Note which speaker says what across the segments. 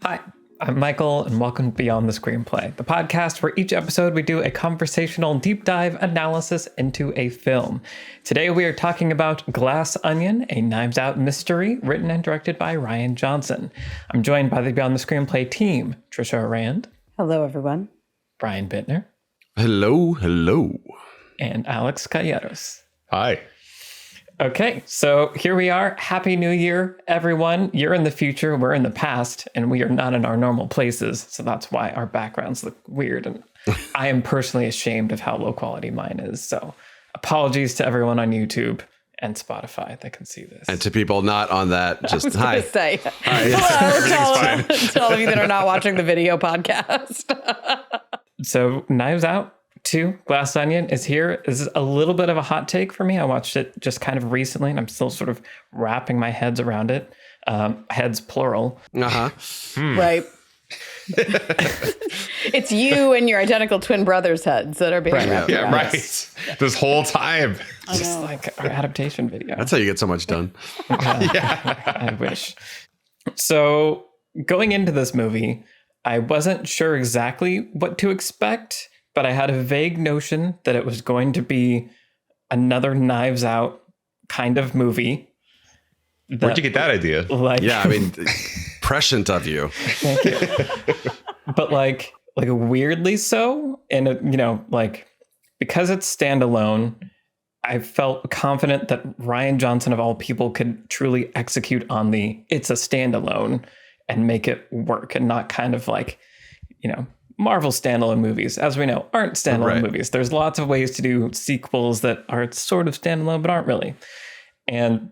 Speaker 1: Hi, I'm Michael, and welcome to Beyond the Screenplay, the podcast where each episode we do a conversational deep dive analysis into a film. Today we are talking about Glass Onion, a Knives Out mystery written and directed by Rian Johnson. I'm joined by the Beyond the Screenplay team, Trisha Rand.
Speaker 2: Hello, everyone.
Speaker 1: Brian Bittner.
Speaker 3: Hello, hello.
Speaker 1: And Alex Calleros.
Speaker 3: Hi.
Speaker 1: Okay, so here we are. Happy New Year, everyone. You're in the future, we're in the past, and we are not in our normal places. So that's why our backgrounds look weird. And I am personally ashamed of how low quality mine is. So apologies to everyone on YouTube and Spotify that can see this.
Speaker 3: And to people not on that, just hi.
Speaker 2: I was going to say,
Speaker 3: Hi.
Speaker 2: hello to all of you that are not watching the video podcast.
Speaker 1: So Knives Out 2, Glass Onion is here. This is a little bit of a hot take for me. I watched it just kind of recently, and I'm still sort of wrapping my heads around it. Heads plural.
Speaker 3: Uh-huh.
Speaker 2: Right. It's you and your identical twin brothers' heads that are being wrapped
Speaker 4: Yeah,
Speaker 2: around.
Speaker 4: right. This whole time.
Speaker 1: Just like our adaptation video.
Speaker 3: That's how you get so much done.
Speaker 1: I wish. So going into this movie, I wasn't sure exactly what to expect, but I had a vague notion that it was going to be another Knives Out kind of movie.
Speaker 4: Where'd you get that idea?
Speaker 1: Like,
Speaker 3: Yeah, I mean, prescient of you.
Speaker 1: thank you. But like weirdly so, and because it's standalone, I felt confident that Rian Johnson of all people could truly execute on it's a standalone and make it work, and not kind of like, Marvel standalone movies, as we know, aren't standalone movies. There's lots of ways to do sequels that are sort of standalone, but aren't really. And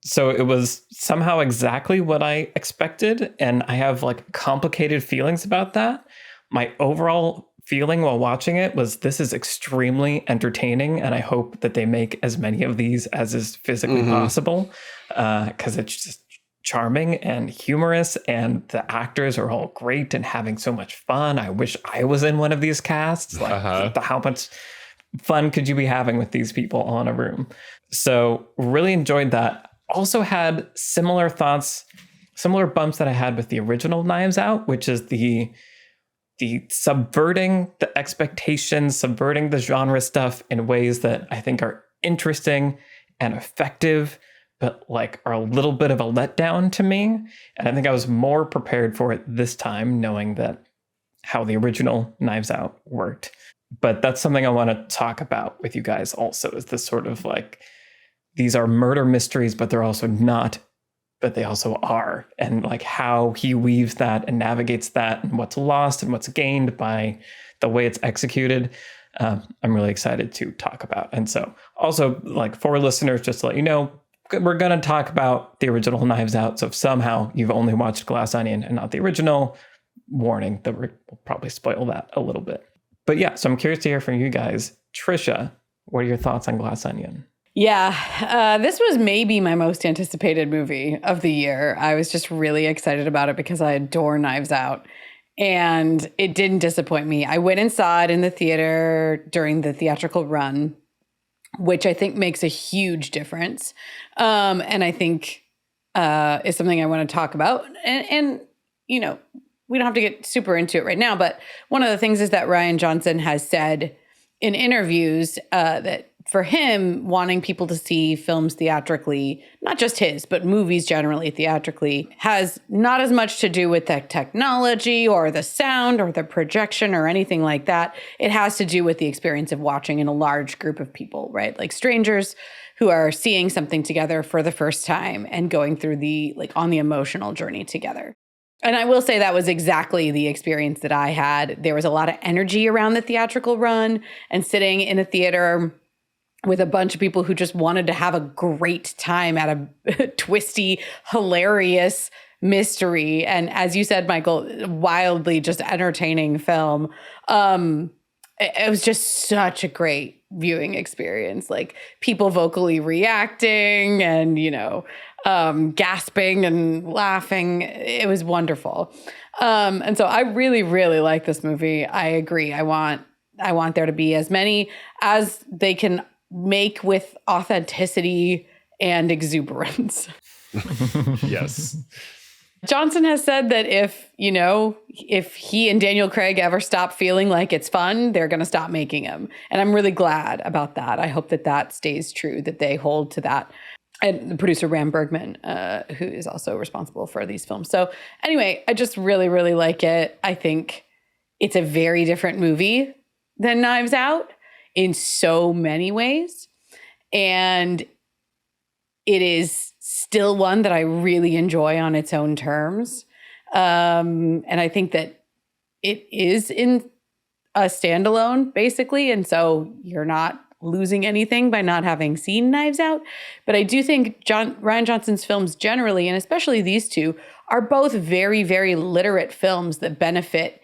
Speaker 1: so it was somehow exactly what I expected. And I have like complicated feelings about that. My overall feeling while watching it was this is extremely entertaining. And I hope that they make as many of these as is physically possible, because it's just charming and humorous, and the actors are all great and having so much fun. I wish I was in one of these casts. Like, how much fun could you be having with these people all in a room? So really enjoyed that. Also had similar thoughts, similar bumps that I had with the original Knives Out, which is the subverting the expectations, subverting the genre stuff in ways that I think are interesting and effective, but like are a little bit of a letdown to me. And I think I was more prepared for it this time, knowing that how the original Knives Out worked. But that's something I want to talk about with you guys also, is this sort of like, these are murder mysteries, but they're also not, but they also are. And like how he weaves that and navigates that, and what's lost and what's gained by the way it's executed. I'm really excited to talk about. And so also, like, for listeners, just to let you know, we're going to talk about the original Knives Out. So if somehow you've only watched Glass Onion and not the original, warning that we'll probably spoil that a little bit. But yeah, so I'm curious to hear from you guys. Trisha, what are your thoughts on Glass Onion?
Speaker 2: Yeah, this was maybe my most anticipated movie of the year. I was just really excited about it because I adore Knives Out. And it didn't disappoint me. I went and saw it in the theater during the theatrical run, which I think makes a huge difference. And I think is something I want to talk about. And, we don't have to get super into it right now, but one of the things is that Rian Johnson has said in interviews that for him, wanting people to see films theatrically, not just his, but movies generally theatrically, has not as much to do with the technology or the sound or the projection or anything like that. It has to do with the experience of watching in a large group of people, right? Like strangers who are seeing something together for the first time and going through on the emotional journey together. And I will say that was exactly the experience that I had. There was a lot of energy around the theatrical run, and sitting in a theater with a bunch of people who just wanted to have a great time at a twisty, hilarious mystery. And as you said, Michael, wildly just entertaining film. It was just such a great viewing experience. Like people vocally reacting and, gasping and laughing. It was wonderful. And so I really, really like this movie. I agree. I want there to be as many as they can make with authenticity and exuberance.
Speaker 4: Yes.
Speaker 2: Johnson has said that if he and Daniel Craig ever stop feeling like it's fun, they're going to stop making them. And I'm really glad about that. I hope that stays true, that they hold to that. And the producer, Ram Bergman, who is also responsible for these films. So anyway, I just really, really like it. I think it's a very different movie than Knives Out in so many ways. And it is still one that I really enjoy on its own terms. And I think that it is in a standalone, basically. And so you're not losing anything by not having seen Knives Out. But I do think Rian Johnson's films generally, and especially these two, are both very, very literate films that benefit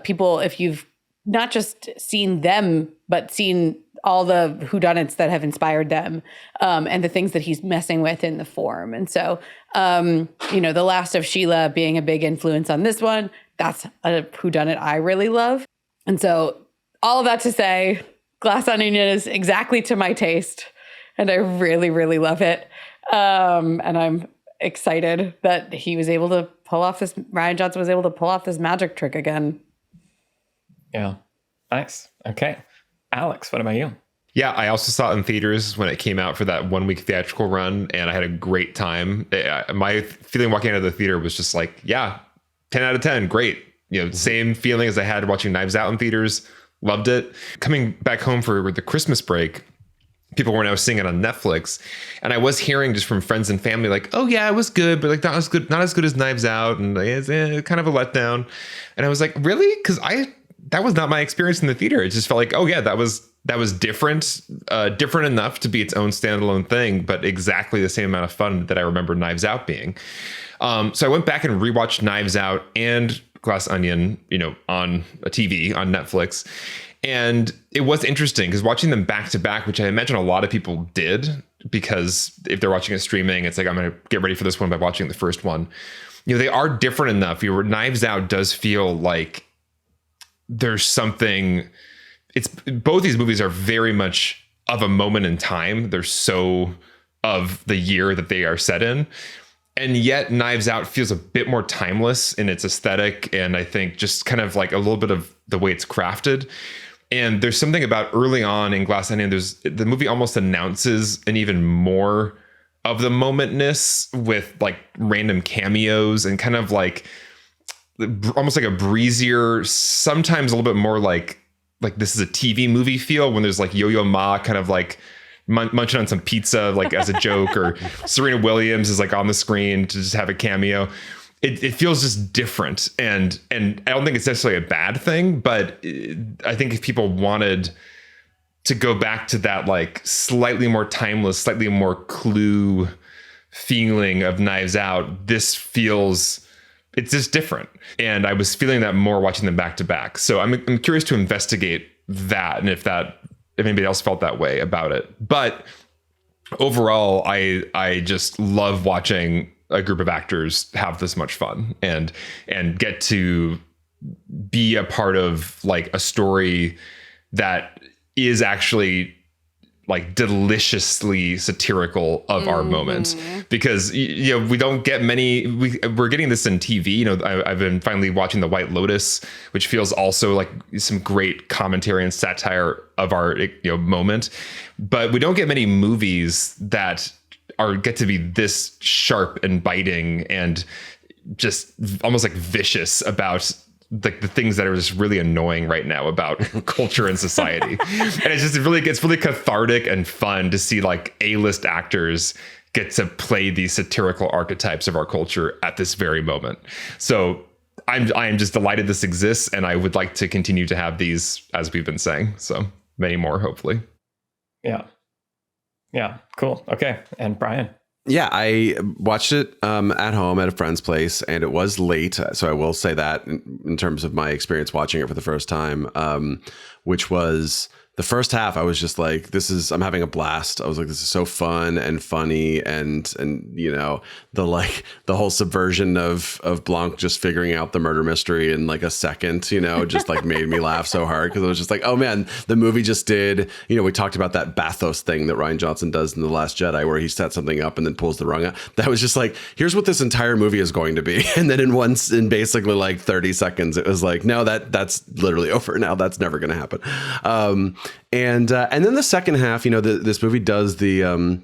Speaker 2: people if you've not just seen them, but seen all the whodunits that have inspired them, and the things that he's messing with in the form. And so, The Last of Sheila being a big influence on this one, that's a whodunit I really love. And so all of that to say, Glass Onion is exactly to my taste, and I really, really love it. And I'm excited that Rian Johnson was able to pull off this magic trick again.
Speaker 1: Yeah. Nice. Okay. Alex, what about you?
Speaker 4: Yeah, I also saw it in theaters when it came out for that 1 week theatrical run, and I had a great time. My feeling walking out of the theater was just like, yeah, 10 out of 10, great. Same feeling as I had watching Knives Out in theaters. Loved it. Coming back home for the Christmas break, people were now seeing it on Netflix, and I was hearing just from friends and family like, "Oh yeah, it was good, but like not as good as Knives Out, and it's kind of a letdown." And I was like, "Really?" Because that was not my experience in the theater. It just felt like, "Oh yeah, that was different, different enough to be its own standalone thing, but exactly the same amount of fun that I remember Knives Out being." So I went back and rewatched Knives Out and Glass Onion, on a TV on Netflix. And it was interesting because watching them back to back, which I imagine a lot of people did, because if they're watching it streaming, it's like, I'm going to get ready for this one by watching the first one. They are different enough. Knives Out does feel like there's something. Both these movies are very much of a moment in time. They're so of the year that they are set in. And yet Knives Out feels a bit more timeless in its aesthetic, and I think just kind of like a little bit of the way it's crafted. And there's something about early on in Glass Onion, the movie almost announces an even more of the momentness with like random cameos and kind of like almost like a breezier, sometimes a little bit more like this is a TV movie feel, when there's like Yo-Yo Ma kind of like munching on some pizza like as a joke, or Serena Williams is like on the screen to just have a cameo. It feels just different, and I don't think it's necessarily a bad thing, but I think if people wanted to go back to that like slightly more timeless, slightly more Clue feeling of Knives Out, it's just different. And I was feeling that more watching them back to back. So I'm curious to investigate that, and if anybody else felt that way about it. But overall, I just love watching a group of actors have this much fun and get to be a part of like a story that is actually like deliciously satirical of our moments, because we don't get many. We're getting this in TV. I've been finally watching The White Lotus, which feels also like some great commentary and satire of our moment. But we don't get many movies that get to be this sharp and biting and just almost like vicious about the things that are just really annoying right now about culture and society. And it's really cathartic and fun to see like A-list actors get to play these satirical archetypes of our culture at this very moment. So I am just delighted this exists, and I would like to continue to have these, as we've been saying. So many more, hopefully.
Speaker 1: Yeah. Cool. Okay. And Brian?
Speaker 3: Yeah, I watched it at home at a friend's place, and it was late. So I will say that in terms of my experience watching it for the first time, which was the first half, I was just like, I'm having a blast. I was like, this is so fun and funny. And you know, the whole subversion of Blanc just figuring out the murder mystery in like a second, you know, just like made me laugh so hard. Cause I was just like, oh man, the movie just did, you know, we talked about that bathos thing that Rian Johnson does in The Last Jedi, where he sets something up and then pulls the rung out. That was just like, here's what this entire movie is going to be. And then in basically like 30 seconds, it was like, no, that's literally over now. That's never going to happen. And then the second half, you know, this movie does the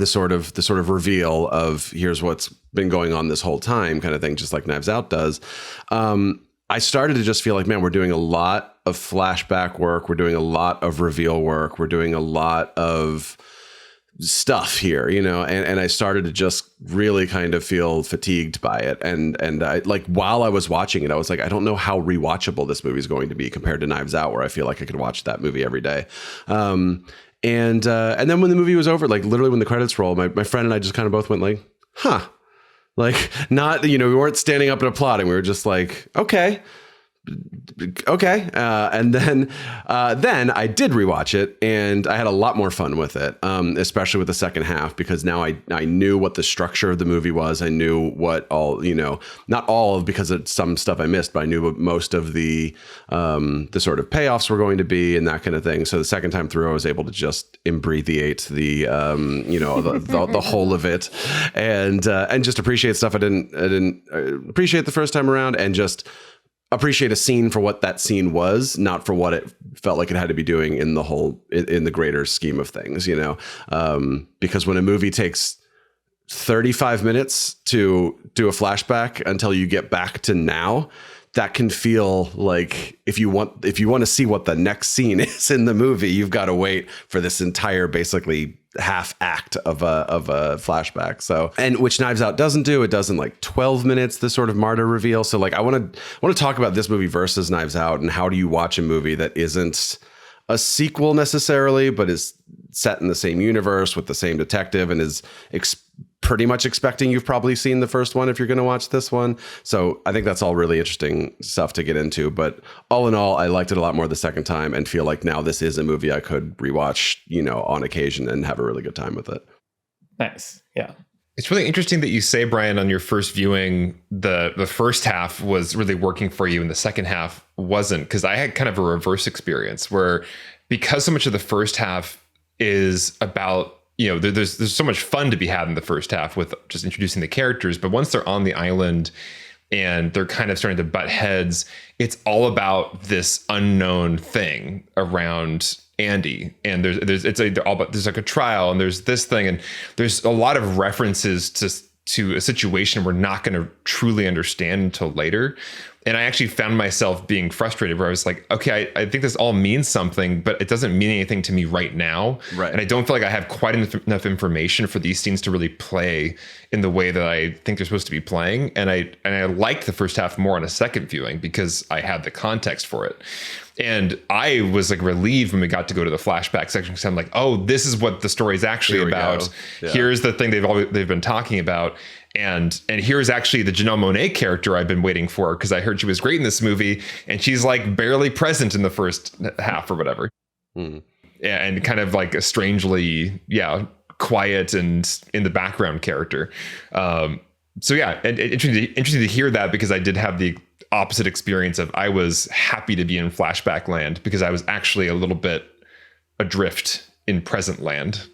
Speaker 3: sort of reveal of here's what's been going on this whole time kind of thing, just like Knives Out does. I started to just feel like, man, we're doing a lot of flashback work. We're doing a lot of reveal work. We're doing a lot of stuff here, you know, and I started to just really kind of feel fatigued by it. And I, like, while I was watching it, I was like, I don't know how rewatchable this movie is going to be compared to Knives Out, where I feel like I could watch that movie every day. And then when the movie was over, like literally when the credits roll, my friend and I just kind of both went like, huh, like, not, you know, we weren't standing up and applauding. We were just like, okay. And then I did rewatch it, and I had a lot more fun with it, especially with the second half, because now I knew what the structure of the movie was. I knew what all, you know, not all of, because it's some stuff I missed, but I knew what most of the sort of payoffs were going to be and that kind of thing. So the second time through, I was able to just imbreviate the whole of it, and just appreciate stuff I didn't appreciate the first time around, and just appreciate a scene for what that scene was, not for what it felt like it had to be doing in the greater scheme of things, you know? Because when a movie takes 35 minutes to do a flashback until you get back to now, that can feel like if you want to see what the next scene is in the movie, you've got to wait for this entire basically half act of a flashback. So, and which Knives Out doesn't do. It does in like 12 minutes, the sort of martyr reveal. So like, I want to talk about this movie versus Knives Out, and how do you watch a movie that isn't a sequel necessarily, but is set in the same universe with the same detective, and is pretty much expecting you've probably seen the first one if you're going to watch this one. So I think that's all really interesting stuff to get into. But all in all, I liked it a lot more the second time, and feel like now this is a movie I could rewatch, you know, on occasion and have a really good time with it.
Speaker 1: Nice. Yeah.
Speaker 4: It's really interesting that you say, Brian, on your first viewing, the first half was really working for you and the second half wasn't, because I had kind of a reverse experience where, because so much of the first half is about, you know, there's so much fun to be had in the first half with just introducing the characters. But once they're on the island and they're kind of starting to butt heads, it's all about this unknown thing around Andy. And there's like a trial, and there's this thing, and there's a lot of references to a situation we're not going to truly understand until later. And I actually found myself being frustrated, where I was like, okay, I think this all means something, but it doesn't mean anything to me right now.
Speaker 3: Right.
Speaker 4: And I don't feel like I have quite enough information for these scenes to really play in the way that I think they're supposed to be playing. And I liked the first half more on a second viewing because I had the context for it. And I was like relieved when we got to go to the flashback section, because I'm like, oh, this is what the story is actually about. Yeah. Here's the thing they've been talking about. And here's actually the Janelle Monáe character I've been waiting for, because I heard she was great in this movie, and she's like barely present in the first half or whatever. And kind of like a strangely, quiet and in the background character. So yeah, and interesting to hear that, because I did have the opposite experience of, I was happy to be in flashback land because I was actually a little bit adrift in present land,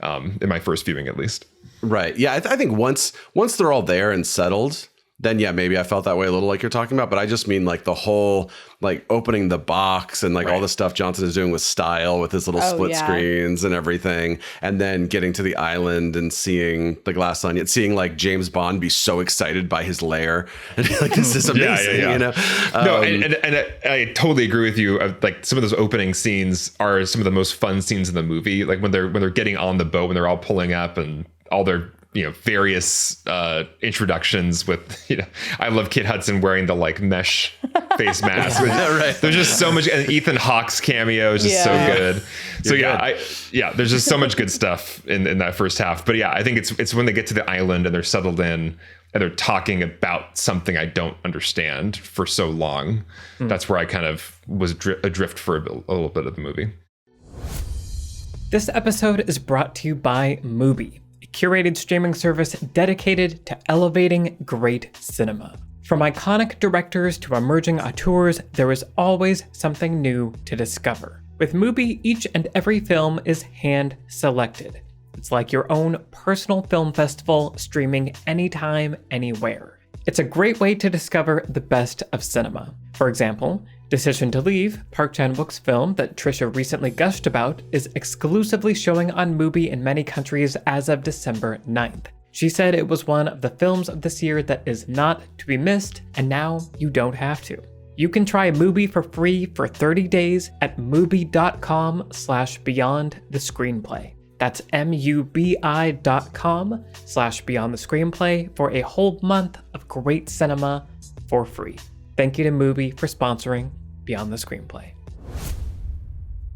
Speaker 4: in my first viewing at least.
Speaker 3: Right. Yeah. I think once they're all there and settled, then yeah, maybe I felt that way a little, like you're talking about. But I just mean like the whole, like opening the box and like all the stuff Johnson is doing with style, with his little split screens and everything. And then getting to the island and seeing the glass onion, seeing like James Bond be so excited by his lair and be like, this is amazing, you know?
Speaker 4: No, and I totally agree with you. Like, some of those opening scenes are some of the most fun scenes in the movie. Like when they're getting on the boat, when they're all pulling up and all their, you know, various introductions with, you know, I love Kit Hudson wearing the like mesh face mask. Right. There's just so much, and Ethan Hawke's cameo is just so good. So there's just so much good stuff in that first half. But yeah, I think it's when they get to the island and they're settled in and they're talking about something I don't understand for so long. That's where I kind of was adrift for a little bit of the movie.
Speaker 1: This episode is brought to you by Mubi, a curated streaming service dedicated to elevating great cinema. From iconic directors to emerging auteurs, there is always something new to discover. With Mubi, each and every film is hand-selected. It's like your own personal film festival, streaming anytime, anywhere. It's a great way to discover the best of cinema. For example, Decision to Leave, Park Chan-wook's film that Trisha recently gushed about, is exclusively showing on Mubi in many countries as of December 9th. She said it was one of the films of this year that is not to be missed, and now you don't have to. You can try Mubi for free for 30 days at mubi.com/beyond the screenplay. That's mubi.com/beyond the screenplay for a whole month of great cinema for free. Thank you to Mubi for sponsoring Beyond the Screenplay.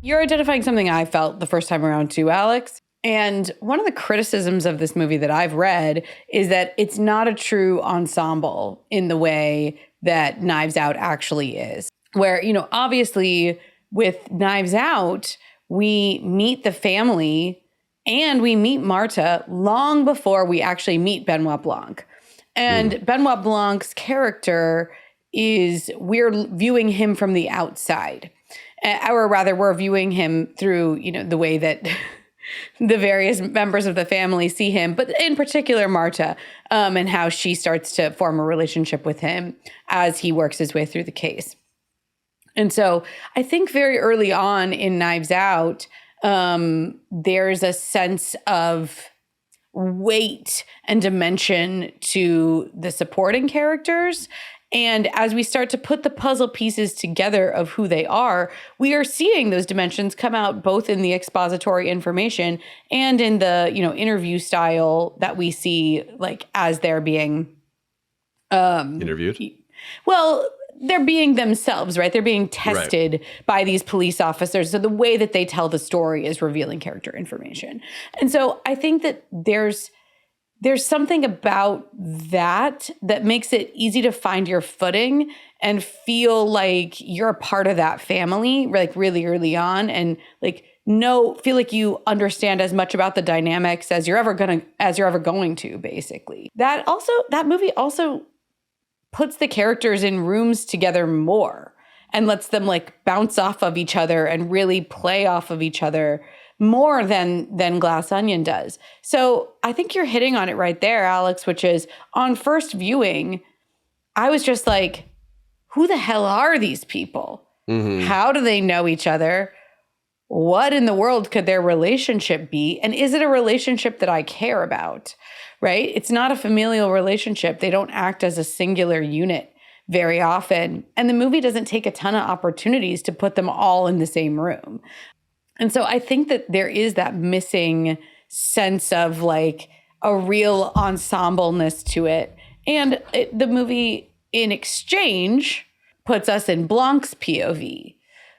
Speaker 2: You're identifying something I felt the first time around too, Alex. And one of the criticisms of this movie that I've read is that it's not a true ensemble in the way that Knives Out actually is. Where, obviously with Knives Out, we meet the family and we meet Marta long before we actually meet Benoit Blanc. And Benoit Blanc's character we're viewing him from the outside. Or rather, we're viewing him through, the way that the various members of the family see him, but in particular Marta, and how she starts to form a relationship with him as he works his way through the case. And so I think very early on in Knives Out, there's a sense of weight and dimension to the supporting characters. And as we start to put the puzzle pieces together of who they are, we are seeing those dimensions come out both in the expository information and in the, interview style that we see, like, as they're being
Speaker 3: interviewed.
Speaker 2: Well, they're being themselves, right? They're being tested by these police officers. So the way that they tell the story is revealing character information. And so I think that there's something about that makes it easy to find your footing and feel like you're a part of that family, like really early on, and like feel like you understand as much about the dynamics as you're ever going to, basically. That movie also puts the characters in rooms together more and lets them like bounce off of each other and really play off of each other more than Glass Onion does. So I think you're hitting on it right there, Alex, which is on first viewing, I was just like, who the hell are these people? Mm-hmm. How do they know each other? What in the world could their relationship be? And is it a relationship that I care about, right? It's not a familial relationship. They don't act as a singular unit very often. And the movie doesn't take a ton of opportunities to put them all in the same room. And so I think that there is that missing sense of like a real ensembleness to it. And the movie in exchange puts us in Blanc's POV,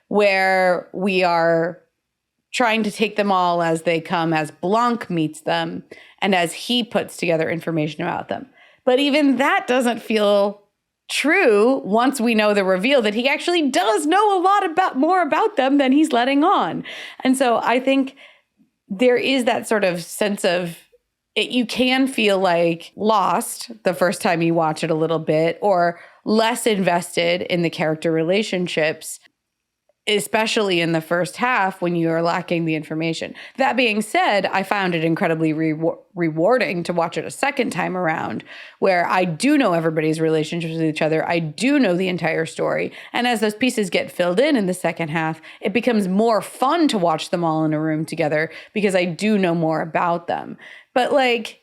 Speaker 2: where we are trying to take them all as they come, as Blanc meets them and as he puts together information about them. But even that doesn't feel true once we know the reveal that he actually does know a lot more about them than he's letting on. And so I think there is that sort of sense of it, you can feel like lost the first time you watch it a little bit, or less invested in the character relationships, especially in the first half when you are lacking the information. That being said, I found it incredibly rewarding to watch it a second time around, where I do know everybody's relationships with each other. I do know the entire story. And as those pieces get filled in the second half, it becomes more fun to watch them all in a room together because I do know more about them. But like,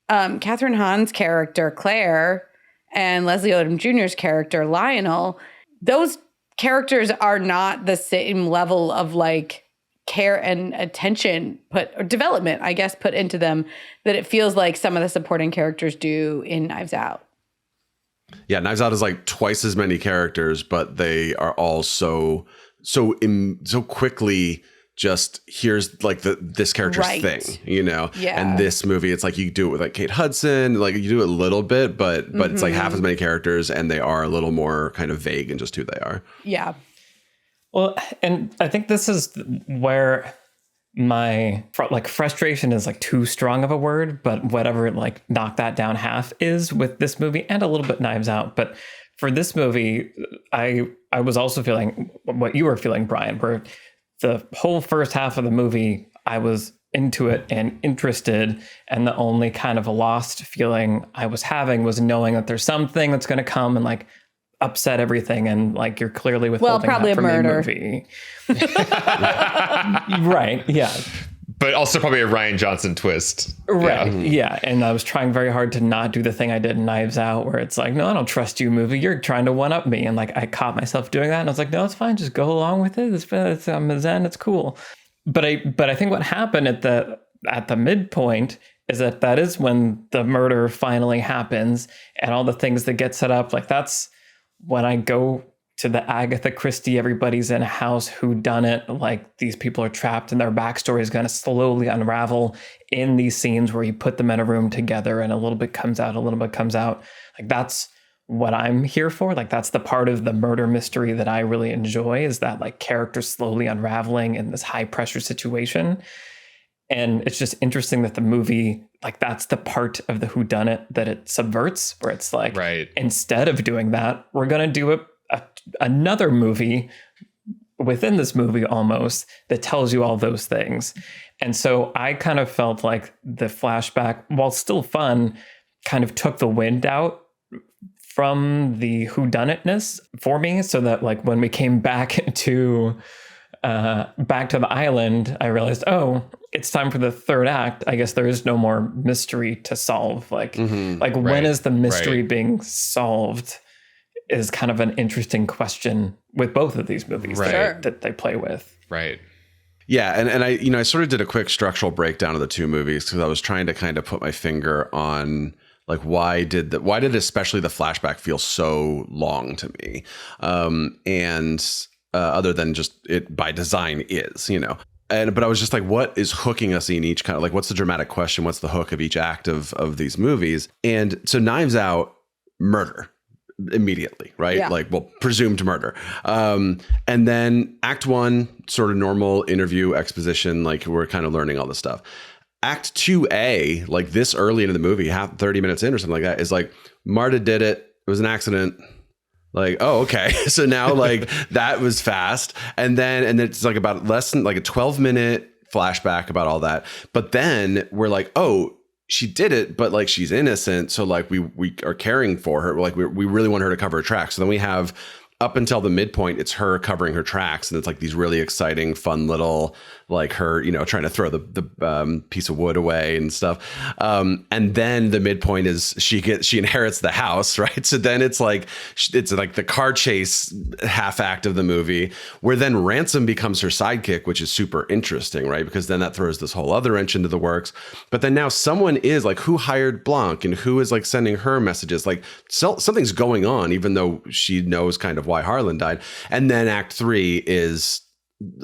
Speaker 2: Catherine Hahn's character, Claire, and Leslie Odom Jr.'s character, Lionel, those characters are not the same level of like care and attention development, I guess, put into them that it feels like some of the supporting characters do in Knives Out.
Speaker 3: Yeah, Knives Out is like twice as many characters, but they are all so quickly just here's like this character's thing, Yeah. And this movie, it's like you do it with like Kate Hudson, like you do it a little bit, but it's like half as many characters, and they are a little more kind of vague in just who they are.
Speaker 2: Yeah.
Speaker 1: Well, and I think this is where my frustration is like too strong of a word, but whatever, like knock that down half is with this movie and a little bit Knives Out. But for this movie, I was also feeling what you were feeling, Brian, where the whole first half of the movie, I was into it and interested. And the only kind of a lost feeling I was having was knowing that there's something that's going to come and like upset everything. And like, you're clearly withholding
Speaker 2: probably
Speaker 1: that from
Speaker 2: a murder.
Speaker 1: a movie. Right. Yeah.
Speaker 4: But also probably a Rian Johnson twist.
Speaker 1: Right. Yeah. And I was trying very hard to not do the thing I did in Knives Out, where it's like, no, I don't trust you, movie. You're trying to one up me. And like, I caught myself doing that. And I was like, no, it's fine. Just go along with it. I'm a zen. It's cool. But I think what happened at the midpoint is that is when the murder finally happens and all the things that get set up. Like, that's when I go to the Agatha Christie, everybody's in a house, whodunit, like these people are trapped and their backstory is going to slowly unravel in these scenes where you put them in a room together and a little bit comes out, a little bit comes out. Like, that's what I'm here for. Like, that's the part of the murder mystery that I really enjoy, is that like characters slowly unraveling in this high pressure situation. And it's just interesting that the movie, like, that's the part of the whodunit that it subverts, where it's like,
Speaker 4: right,
Speaker 1: instead of doing that, we're going to do another movie within this movie almost that tells you all those things. And so I kind of felt like the flashback, while still fun, kind of took the wind out from the whodunitness for me, so that like when we came back to the island, I realized, oh, it's time for the third act. I guess there is no more mystery to solve. Like, when is the mystery being solved is kind of an interesting question with both of these movies that they play with.
Speaker 4: Right.
Speaker 3: Yeah, and I sort of did a quick structural breakdown of the two movies because I was trying to kind of put my finger on like why did especially the flashback feel so long to me, and other than just it by design is, but I was just like, what is hooking us in each kind of like, what's the dramatic question, what's the hook of each act of these movies? And so Knives Out, murder immediately, right?
Speaker 2: Yeah.
Speaker 3: Like, well, presumed murder. And then Act 1, sort of normal interview exposition, like we're kind of learning all this stuff. Act 2A, like this early into the movie, 30 minutes in or something like that, is like, Marta did it. It was an accident. Like, oh, okay. So now like that was fast. And then it's like about less than like a 12-minute flashback about all that. But then we're like, oh, she did it, but like she's innocent. So like we are caring for her. Like we really want her to cover her tracks. So then we have up until the midpoint, it's her covering her tracks. And it's like these really exciting, fun little, like her, trying to throw the piece of wood away and stuff. And then the midpoint is she inherits the house, right? So then it's like the car chase half act of the movie, where then Ransom becomes her sidekick, which is super interesting, right? Because then that throws this whole other wrench into the works. But then now someone is like, who hired Blanc and who is like sending her messages? Like something's going on, even though she knows kind of why Harlan died. And then Act 3 is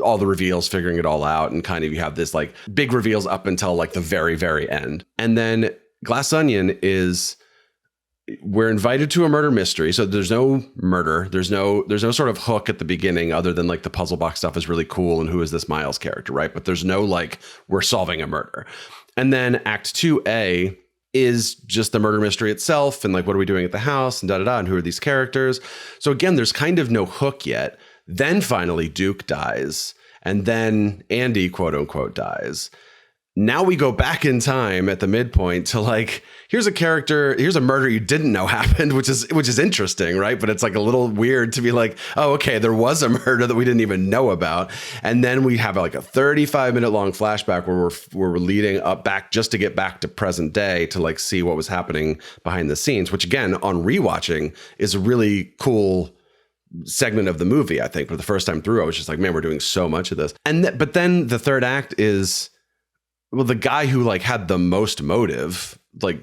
Speaker 3: all the reveals, figuring it all out, and kind of you have this like big reveals up until like the very, very end. And then Glass Onion is, we're invited to a murder mystery. So there's no murder. There's no sort of hook at the beginning other than like the puzzle box stuff is really cool. And who is this Miles character, right? But there's no like, we're solving a murder. And then Act 2A is just the murder mystery itself. And like, what are we doing at the house and and who are these characters? So again, there's kind of no hook yet. Then finally Duke dies. And then Andy, quote unquote, dies. Now we go back in time at the midpoint to like, here's a murder you didn't know happened, which is interesting, right? But it's like a little weird to be like, oh, okay, there was a murder that we didn't even know about. And then we have like a 35-minute long flashback where we're leading up back just to get back to present day to like see what was happening behind the scenes, which again, on rewatching is a really cool segment of the movie, I think. But the first time through, I was just like, man, we're doing so much of this. But then the third act is, well, the guy who like had the most motive, like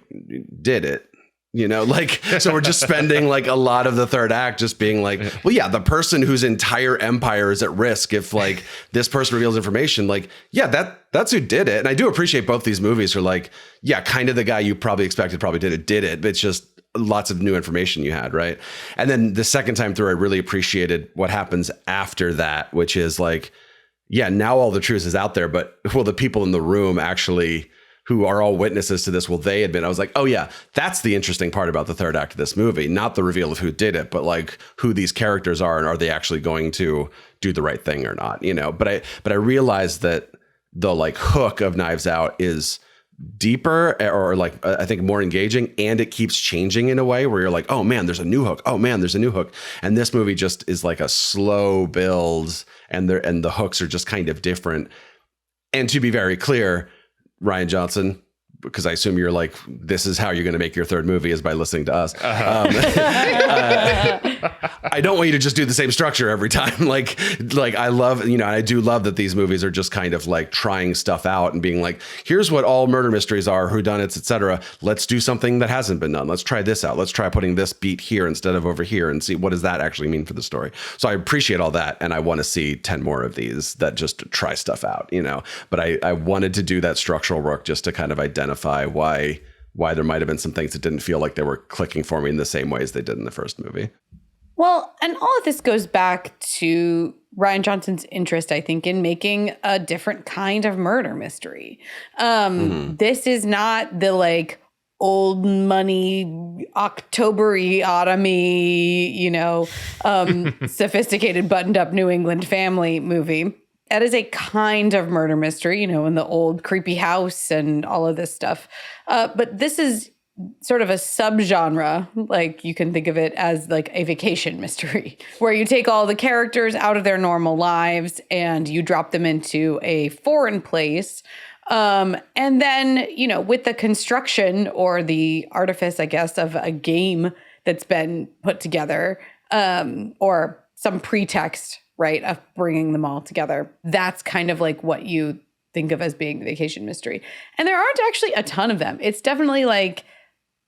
Speaker 3: did it, like, so we're just spending like a lot of the third act just being like, well, yeah, the person whose entire empire is at risk if like this person reveals information, like, yeah, that's who did it. And I do appreciate both these movies are like, yeah, kind of the guy you probably expected probably did it. But it's just lots of new information you had, right? And then the second time through, I really appreciated what happens after that, which is like, yeah, now all the truth is out there, but will the people in the room actually, who are all witnesses to this, will they admit? I was like, oh yeah, that's the interesting part about the third act of this movie, not the reveal of who did it, but like who these characters are and are they actually going to do the right thing or not, you know? But I realized that the like hook of Knives Out is deeper, or like I think more engaging, and it keeps changing in a way where you're like, oh man, there's a new hook. Oh man, there's a new hook. And this movie just is like a slow build, and the hooks are just kind of different. And to be very clear, Rian Johnson, because I assume you're like, this is how you're going to make your third movie is by listening to us. I don't want you to just do the same structure every time. Like I love, you know, I do love that these movies are just kind of like trying stuff out and being like, here's what all murder mysteries are, whodunits, etc. Let's do something that hasn't been done. Let's try this out. Let's try putting this beat here instead of over here and see what does that actually mean for the story. So I appreciate all that. And I want to see 10 more of these that just try stuff out, you know, but I wanted to do that structural work just to kind of identify why there might have been some things that didn't feel like they were clicking for me in the same ways they did in the first movie.
Speaker 2: Well, and all of this goes back to Rian Johnson's interest, I think, in making a different kind of murder mystery. This is not the like old money, October-y, autumn-y, you know, sophisticated buttoned up New England family movie. That is a kind of murder mystery, you know, in the old creepy house and all of this stuff. But this is sort of a subgenre, like you can think of it as like a vacation mystery, where you take all the characters out of their normal lives and you drop them into a foreign place. And then, you know, with the construction or the artifice, I guess, of a game that's been put together, or some pretext, right, of bringing them all together. That's kind of like what you think of as being vacation mystery. And there aren't actually a ton of them. It's definitely like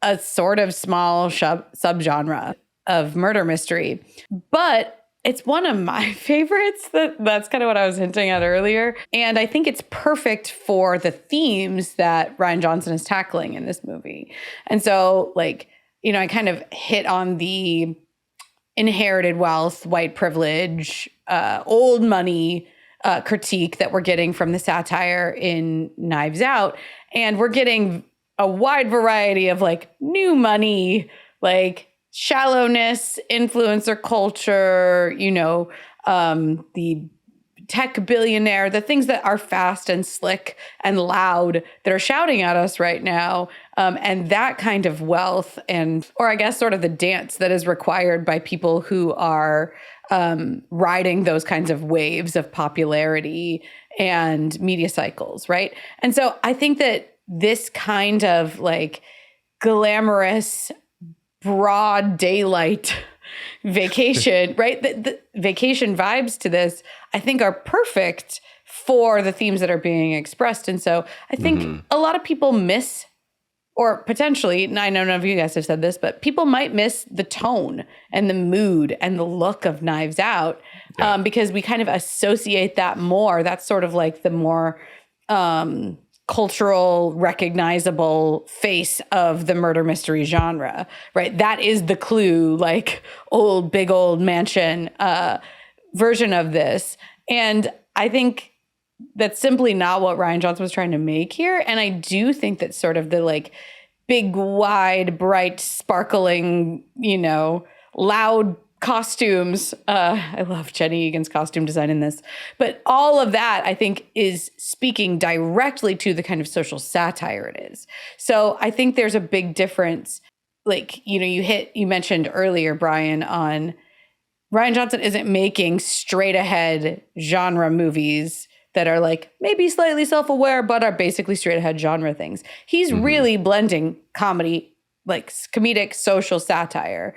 Speaker 2: a sort of small subgenre of murder mystery. But it's one of my favorites. That's kind of what I was hinting at earlier. And I think it's perfect for the themes that Rian Johnson is tackling in this movie. And so, like, you know, I kind of hit on the inherited wealth, white privilege, old money critique that we're getting from the satire in Knives Out. And we're getting a wide variety of like new money, like shallowness, influencer culture, you know, the tech billionaire, the things that are fast and slick and loud that are shouting at us right now. And that kind of wealth or I guess sort of the dance that is required by people who are riding those kinds of waves of popularity and media cycles, right? And so I think that this kind of like glamorous, broad daylight vacation, right? The vacation vibes to this, I think, are perfect for the themes that are being expressed. And so I think a lot of people miss, or potentially, and I know none of you guys have said this, but people might miss the tone and the mood and the look of Knives Out, because we kind of associate that more. That's sort of like the more cultural, recognizable face of the murder mystery genre, right? That is the clue, like big old mansion version of this. And I think that's simply not what Rian Johnson was trying to make here. And I do think that sort of the like big, wide, bright, sparkling, you know, loud costumes. I love Jenny Egan's costume design in this. But all of that, I think, is speaking directly to the kind of social satire it is. So I think there's a big difference. Like, you know, you mentioned earlier, Brian, on Rian Johnson isn't making straight ahead genre movies that are like maybe slightly self-aware, but are basically straight ahead genre things. He's really blending comedy, like comedic social satire,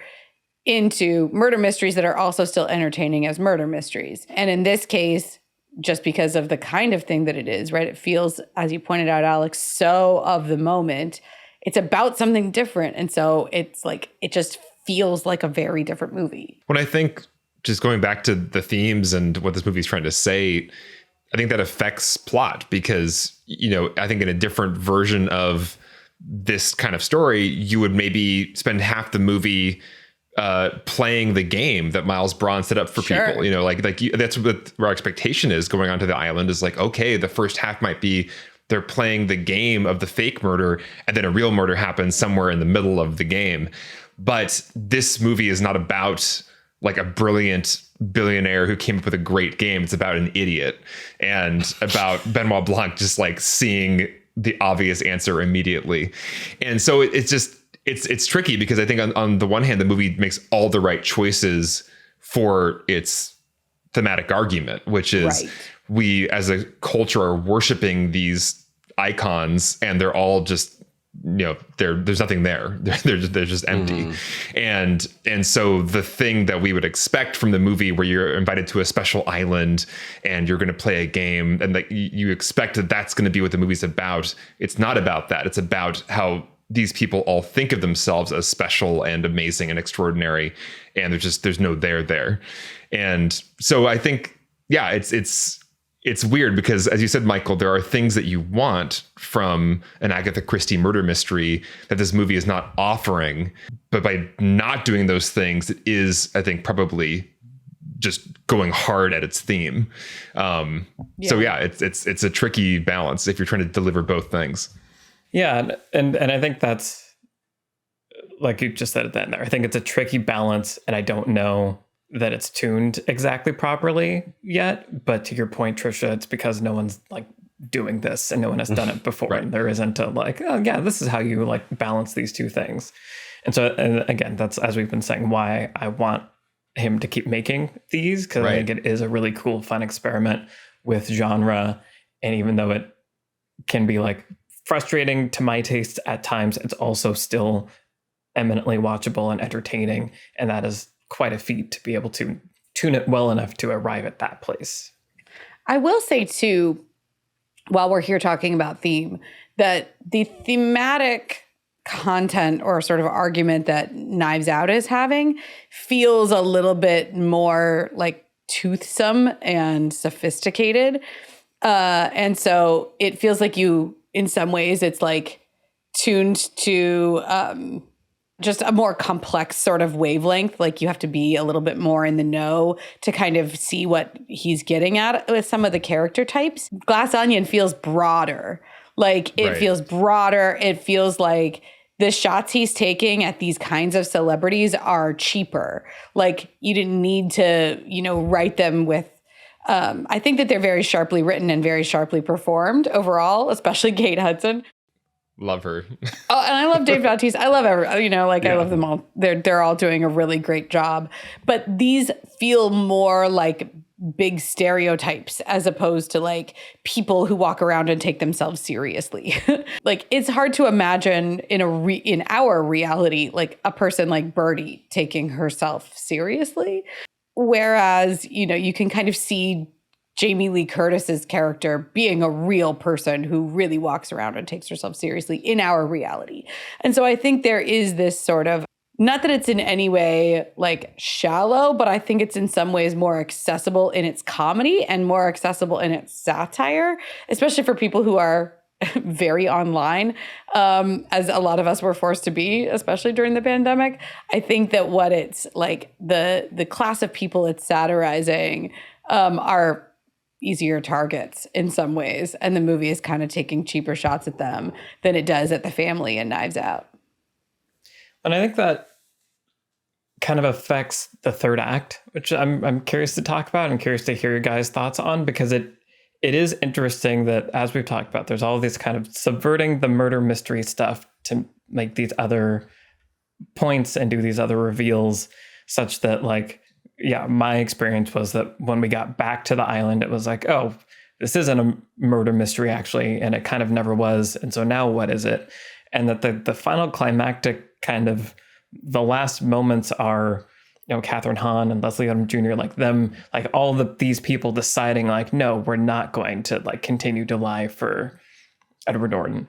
Speaker 2: into murder mysteries that are also still entertaining as murder mysteries. And in this case, just because of the kind of thing that it is, right? It feels, as you pointed out, Alex, so of the moment. It's about something different. And so it's like, it just feels like a very different movie.
Speaker 4: When I think, just going back to the themes and what this movie is trying to say, I think that affects plot because, you know, I think in a different version of this kind of story, you would maybe spend half the movie playing the game that Miles Braun set up for people. That's what our expectation is going onto the island, is like, okay, the first half might be they're playing the game of the fake murder, and then a real murder happens somewhere in the middle of the game. But this movie is not about like a brilliant billionaire who came up with a great game. It's about an idiot, and about Benoit Blanc just like seeing the obvious answer immediately. And so it's tricky, because I think on the one hand, the movie makes all the right choices for its thematic argument, which is we as a culture are worshiping these icons, and they're all just, there's nothing there. They're just empty. And so the thing that we would expect from the movie, where you're invited to a special island and you're going to play a game, and like you expect that that's going to be what the movie's about. It's not about that. It's about how these people all think of themselves as special and amazing and extraordinary. And there's no there. And so I think, yeah, it's weird, because as you said, Michael, there are things that you want from an Agatha Christie murder mystery that this movie is not offering. But by not doing those things, it is, I think, probably just going hard at its theme. So yeah, it's a tricky balance if you're trying to deliver both things.
Speaker 1: Yeah. And I think that's, like you just said at the end there, I think it's a tricky balance, and I don't know that it's tuned exactly properly yet. But to your point, Trisha, it's because no one's like doing this, and no one has done it before. Right. And there isn't a like, oh yeah, this is how you like balance these two things. And so, and again, that's, as we've been saying, why I want him to keep making these, because I think it is a really cool, fun experiment with genre. And even though it can be like frustrating to my taste at times, it's also still eminently watchable and entertaining. And that is quite a feat, to be able to tune it well enough to arrive at that place.
Speaker 2: I will say too, while we're here talking about theme, that the thematic content or sort of argument that Knives Out is having feels a little bit more like toothsome and sophisticated. And so it feels like in some ways, it's like tuned to just a more complex sort of wavelength. Like you have to be a little bit more in the know to kind of see what he's getting at with some of the character types. Glass Onion feels broader. Like it feels broader. It feels like the shots he's taking at these kinds of celebrities are cheaper. Like you didn't need to, write them with, I think that they're very sharply written and very sharply performed overall, especially Kate Hudson.
Speaker 4: Love her.
Speaker 2: Oh, and I love Dave Bautista. I love everyone, I love them all. They're all doing a really great job. But these feel more like big stereotypes as opposed to like people who walk around and take themselves seriously. Like it's hard to imagine in our reality, like a person like Birdie taking herself seriously. Whereas, you can kind of see Jamie Lee Curtis's character being a real person who really walks around and takes herself seriously in our reality. And so I think there is this sort of, not that it's in any way like shallow, but I think it's in some ways more accessible in its comedy and more accessible in its satire, especially for people who are very online, as a lot of us were forced to be, especially during the pandemic. I think that what it's like, the class of people it's satirizing are easier targets in some ways. And the movie is kind of taking cheaper shots at them than it does at the family in Knives Out.
Speaker 1: And I think that kind of affects the third act, which I'm curious to talk about. I'm curious to hear your guys' thoughts on, because it is interesting that, as we've talked about, there's all these kind of subverting the murder mystery stuff to make these other points and do these other reveals, such that like, yeah, my experience was that when we got back to the island, it was like, oh, this isn't a murder mystery actually, and it kind of never was. And so now what is it? And that the final climactic kind of the last moments are, Catherine Hahn and Leslie Odom Jr., like them, like all these people deciding like, no, we're not going to like continue to lie for Edward Norton.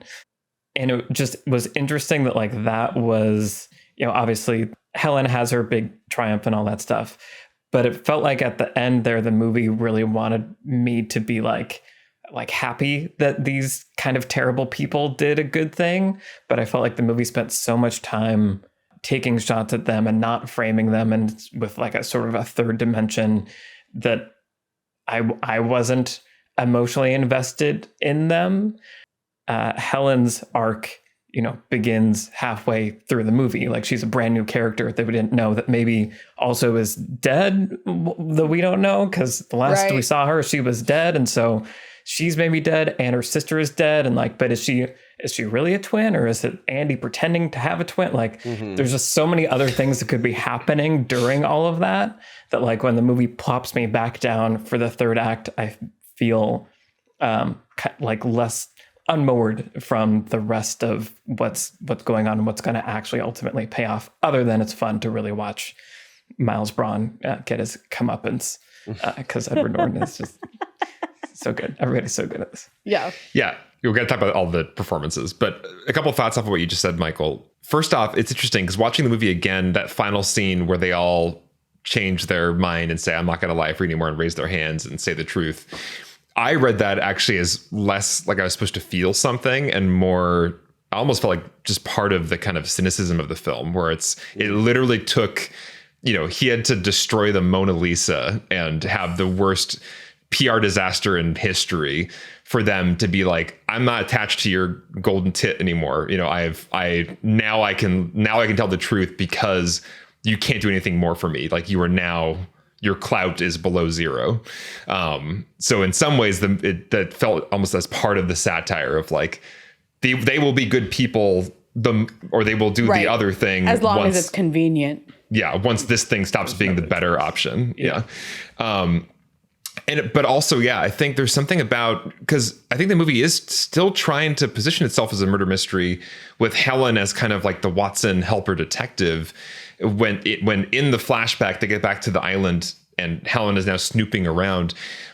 Speaker 1: And it just was interesting that like that was, obviously Helen has her big triumph and all that stuff, but it felt like at the end there, the movie really wanted me to be like, like happy that these kind of terrible people did a good thing, but I felt like the movie spent so much time taking shots at them and not framing them, and with like a sort of a third dimension that I wasn't emotionally invested in them. Helen's arc, begins halfway through the movie. Like, she's a brand new character that we didn't know that maybe also is dead, that we don't know, because the last we saw her, she was dead, and so she's maybe dead, and her sister is dead, and like, but is she really a twin, or is it Andy pretending to have a twin? Like, there's just so many other things that could be happening during all of that like when the movie plops me back down for the third act, I feel like less unmoored from the rest of what's going on and what's going to actually ultimately pay off, other than it's fun to really watch Miles Braun get his comeuppance, because Edward Norton is just so good. Everybody's so good at this.
Speaker 2: Yeah.
Speaker 4: We're going to talk about all the performances, but a couple of thoughts off of what you just said, Michael. First off, it's interesting because watching the movie again, that final scene where they all change their mind and say, I'm not going to lie for you anymore, and raise their hands and say the truth. I read that actually as less like I was supposed to feel something, and more, I almost felt like just part of the kind of cynicism of the film, where it literally took, he had to destroy the Mona Lisa and have the worst PR disaster in history for them to be like, I'm not attached to your golden tit anymore. Now I can tell the truth because you can't do anything more for me. Like, you are now, your clout is below zero. So in some ways, that felt almost as part of the satire of like, they will be good people, or they will do the other thing
Speaker 2: as long as it's convenient.
Speaker 4: Yeah, once this thing stops being the better option. Yeah. But also, I think there's something about, because I think the movie is still trying to position itself as a murder mystery, with Helen as kind of like the Watson helper detective. When in the flashback they get back to the island and Helen is now snooping around,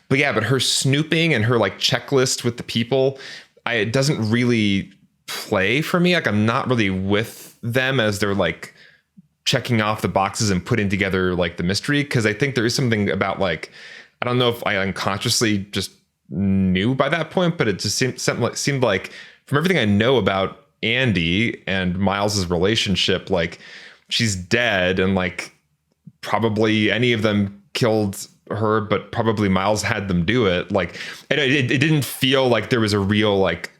Speaker 4: but her snooping and her like checklist with the people, it doesn't really play for me. Like, I'm not really with them as they're like checking off the boxes and putting together like the mystery, because I think there is something about like, I don't know if I unconsciously just knew by that point, but it just seemed like from everything I know about Andy and Miles's relationship, like, she's dead, and like probably any of them killed her, but probably Miles had them do it. Like, it didn't feel like there was a real like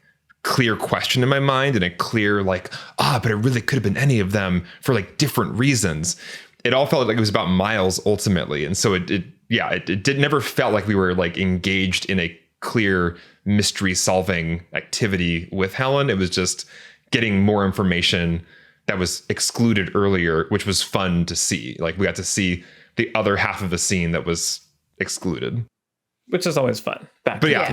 Speaker 4: clear question in my mind, and a clear like, but it really could have been any of them for like different reasons. It all felt like it was about Miles ultimately, and so it never felt like we were like engaged in a clear mystery solving activity with Helen. It was just getting more information that was excluded earlier, which was fun to see. Like, we got to see the other half of a scene that was excluded,
Speaker 1: which is always fun.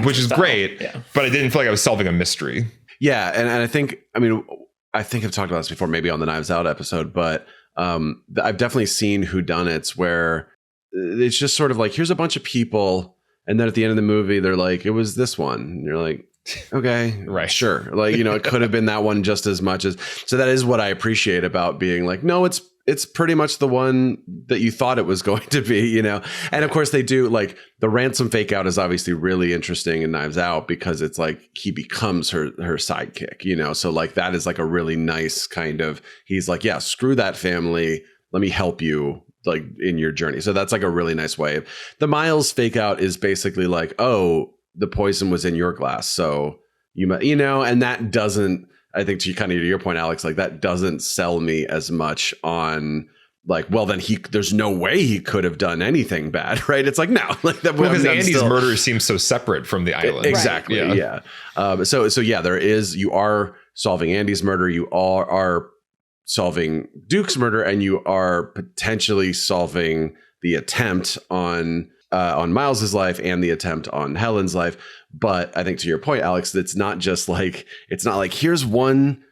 Speaker 4: Which is great.
Speaker 1: Yeah.
Speaker 4: But I didn't feel like I was solving a mystery.
Speaker 3: Yeah, and I think I've talked about this before, maybe on the Knives Out episode, but I've definitely seen whodunits where it's just sort of like, here's a bunch of people, and then at the end of the movie they're like, it was this one, and you're like, okay,
Speaker 4: right,
Speaker 3: sure, like, it could have been that one just as much as. So that is what I appreciate about being like, no, it's pretty much the one that you thought it was going to be, and of course they do, like, the ransom fake out is obviously really interesting in Knives Out, because it's like he becomes her sidekick, so like that is like a really nice kind of, he's like, yeah, screw that family, let me help you like in your journey. So that's like a really nice way. The Miles fake out is basically like, oh, the poison was in your glass, so and that doesn't, I think, to kind of to your point, Alex, like that doesn't sell me as much on like, well, then there's no way he could have done anything bad, right? It's like, no, like that,
Speaker 4: because Andy's murder seems so separate from the island.
Speaker 3: Exactly. Right. Yeah. So there is, you are solving Andy's murder, you are solving Duke's murder, and you are potentially solving the attempt on Miles's life and the attempt on Helen's life. But I think, to your point, Alex, it's not like here's one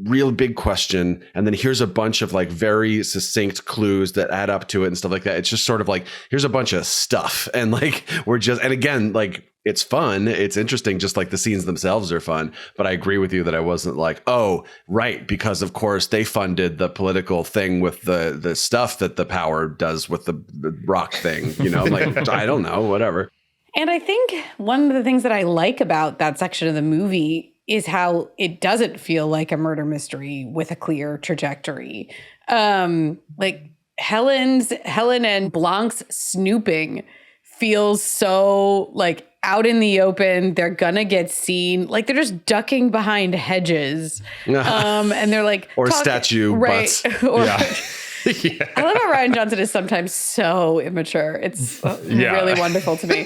Speaker 3: real big question and then here's a bunch of like very succinct clues that add up to it and stuff like that. It's just sort of like, here's a bunch of stuff, and like and again, like, it's fun, it's interesting, just like the scenes themselves are fun. But I agree with you that I wasn't like, oh, right, because of course they funded the political thing with the stuff that the power does with the rock thing, like, I don't know, whatever.
Speaker 2: And I think one of the things that I like about that section of the movie is how it doesn't feel like a murder mystery with a clear trajectory. Like Helen and Blanc's snooping feels so like out in the open. They're gonna get seen. Like they're just ducking behind hedges. And they're like
Speaker 3: or statue butts.
Speaker 2: Or,
Speaker 4: Yeah.
Speaker 2: I love how Rian Johnson is sometimes so immature. It's really wonderful to me.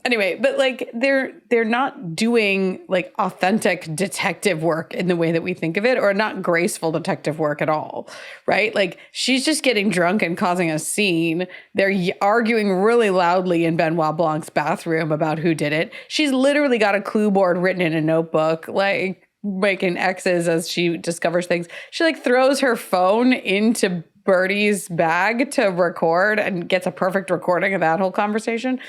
Speaker 2: Anyway, but like they're not doing like authentic detective work in the way that we think of it, or not graceful detective work at all, right? Like she's just getting drunk and causing a scene. They're arguing really loudly in Benoit Blanc's bathroom about who did it. She's literally got a clue board written in a notebook, like making X's as she discovers things. She like throws her phone into Birdie's bag to record and gets a perfect recording of that whole conversation.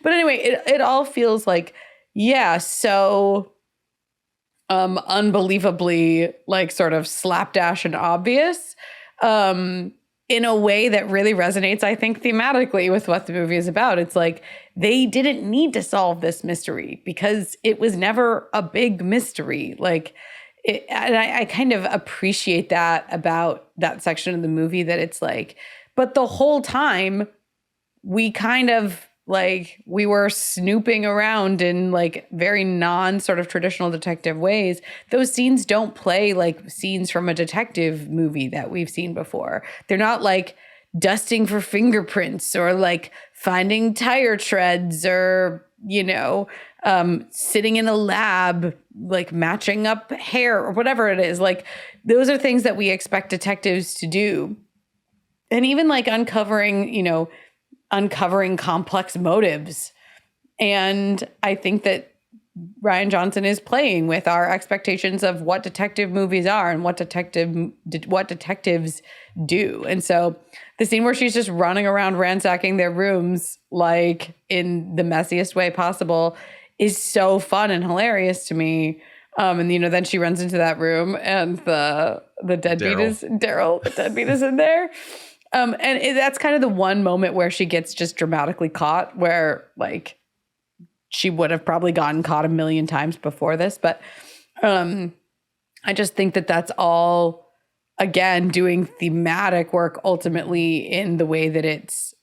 Speaker 2: But anyway, it all feels like, so unbelievably like sort of slapdash and obvious in a way that really resonates, I think, thematically with what the movie is about. It's like they didn't need to solve this mystery because it was never a big mystery. Like, and I kind of appreciate that about that section of the movie, that it's like, but the whole time we kind of like, we were snooping around in like very non sort of traditional detective ways. Those scenes don't play like scenes from a detective movie that we've seen before. They're not like dusting for fingerprints or like finding tire treads or, you know, sitting in a lab, like matching up hair or whatever it is. Like those are things that we expect detectives to do. And even like uncovering complex motives. And I think that Rian Johnson is playing with our expectations of what detective movies are and what detectives do. And so the scene where she's just running around ransacking their rooms, like in the messiest way possible, is so fun and hilarious to me. And then she runs into that room and the deadbeat is Daryl. The deadbeat is in there. That's kind of the one moment where she gets just dramatically caught, where like she would have probably gotten caught a million times before this. But I just think that that's all, again, doing thematic work ultimately in the way that it's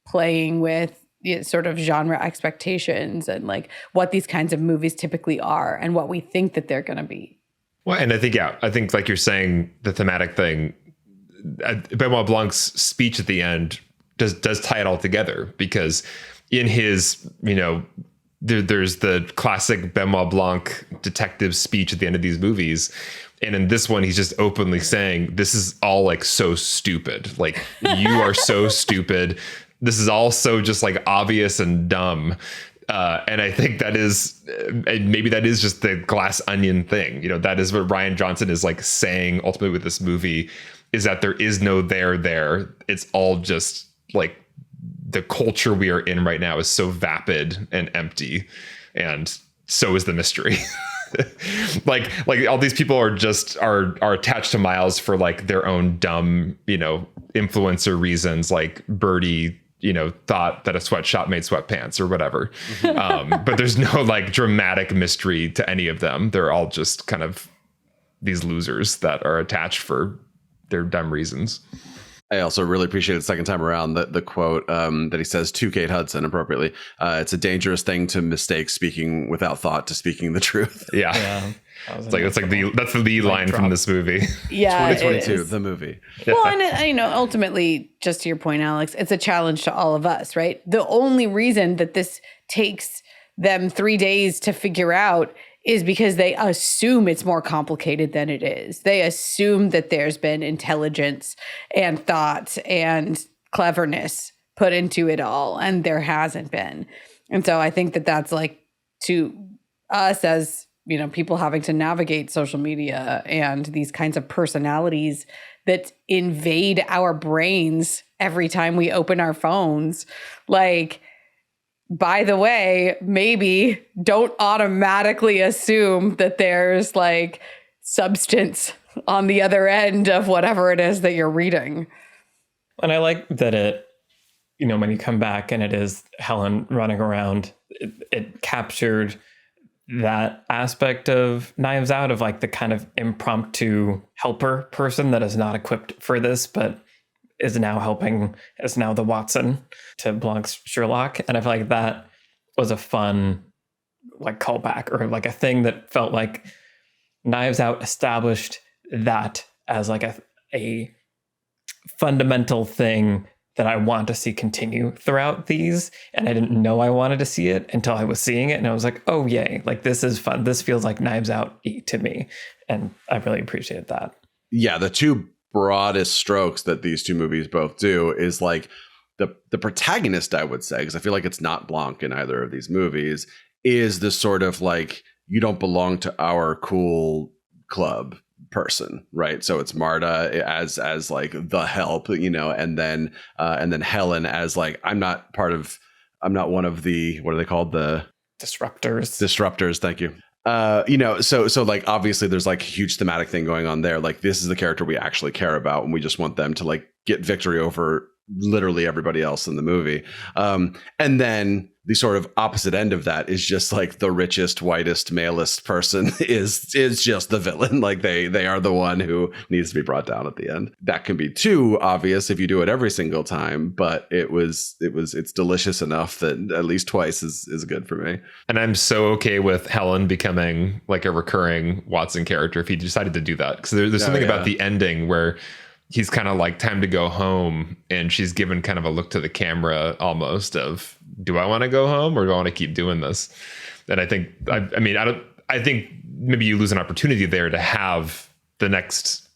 Speaker 2: playing with sort of genre expectations and like what these kinds of movies typically are and what we think that they're going to be.
Speaker 4: Well, and I think like you're saying, the thematic thing, Benoit Blanc's speech at the end does tie it all together, because in his, there's the classic Benoit Blanc detective speech at the end of these movies. And in this one, he's just openly saying, this is all like so stupid. Like, you are so stupid. This is all so just like obvious and dumb. And I think that is, maybe that is just the glass onion thing. That is what Rian Johnson is like saying ultimately with this movie, is that there is no there. It's all just like the culture we are in right now is so vapid and empty. And so is the mystery. like all these people are just are attached to Miles for like their own dumb, influencer reasons. Like Birdie, thought that a sweatshop made sweatpants or whatever. But there's no like dramatic mystery to any of them. They're all just kind of these losers that are attached for their dumb reasons.
Speaker 3: I also really appreciate the second time around the quote that he says to Kate Hudson appropriately. It's a dangerous thing to mistake speaking without thought to speaking the truth.
Speaker 4: Yeah. That's the lead line from this movie.
Speaker 2: Yeah,
Speaker 3: 2022, the movie.
Speaker 2: Well, and ultimately, just to your point, Alex, it's a challenge to all of us, right? The only reason that this takes them 3 days to figure out is because they assume it's more complicated than it is. They assume that there's been intelligence and thought and cleverness put into it all, and there hasn't been. And so I think that that's like, to us as people having to navigate social media and these kinds of personalities that invade our brains every time we open our phones. Like, by the way, maybe don't automatically assume that there's like substance on the other end of whatever it is that you're reading.
Speaker 1: And I like that it when you come back and it is Helen running around, it captured that aspect of Knives Out, of like the kind of impromptu helper person that is not equipped for this, but is now helping, is now the Watson to Blanc's Sherlock. And I feel like that was a fun like callback, or like a thing that felt like Knives Out established that as like a fundamental thing that I want to see continue throughout these. And I didn't know I wanted to see it until I was seeing it. And I was like, oh, yay. Like, this is fun. This feels like Knives Out to me. And I really appreciate that.
Speaker 3: Yeah. The two broadest strokes that these two movies both do is like the protagonist, I would say, because I feel like it's not Blanc in either of these movies, is this sort of like, you don't belong to our cool club person, right? So it's Marta as like the help, and then Helen as like, I'm not one of the, what are they called, the disruptors, thank you. So like obviously there's like a huge thematic thing going on there, like this is the character we actually care about and we just want them to like get victory over literally everybody else in the movie. And then the sort of opposite end of that is just like the richest, whitest, malest person is just the villain. Like they are the one who needs to be brought down at the end. That can be too obvious if you do it every single time, but it's delicious enough that at least twice is good for me.
Speaker 4: And I'm so okay with Helen becoming like a recurring Watson character if he decided to do that. Because there's something about the ending where he's kind of like, time to go home, and she's given kind of a look to the camera almost of, do I want to go home or do I want to keep doing this? And I think, I think maybe you lose an opportunity there to have the next,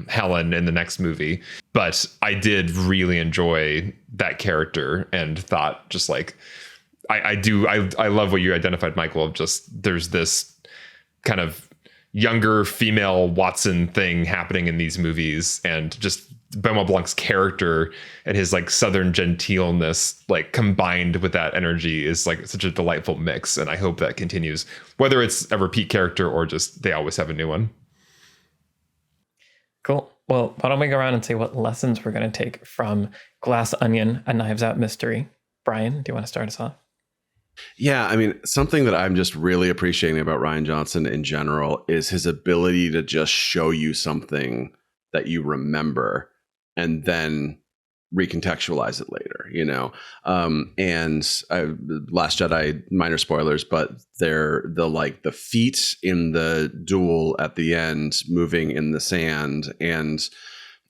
Speaker 4: Helen in the next movie. But I did really enjoy that character and thought just like, I love what you identified, Michael, of just, there's this kind of younger female Watson thing happening in these movies, and just Benoit Blanc's character and his like Southern genteelness, like combined with that energy, is like such a delightful mix. And I hope that continues, whether it's a repeat character or just they always have a new one.
Speaker 1: Cool. Well, why don't we go around and say what lessons we're going to take from Glass Onion, a Knives Out mystery. Brian, do you want to start us off?
Speaker 3: Yeah, I mean, something that I'm just really appreciating about Rian Johnson in general is his ability to just show you something that you remember and then recontextualize it later, Last Jedi, minor spoilers, but the feet in the duel at the end moving in the sand, and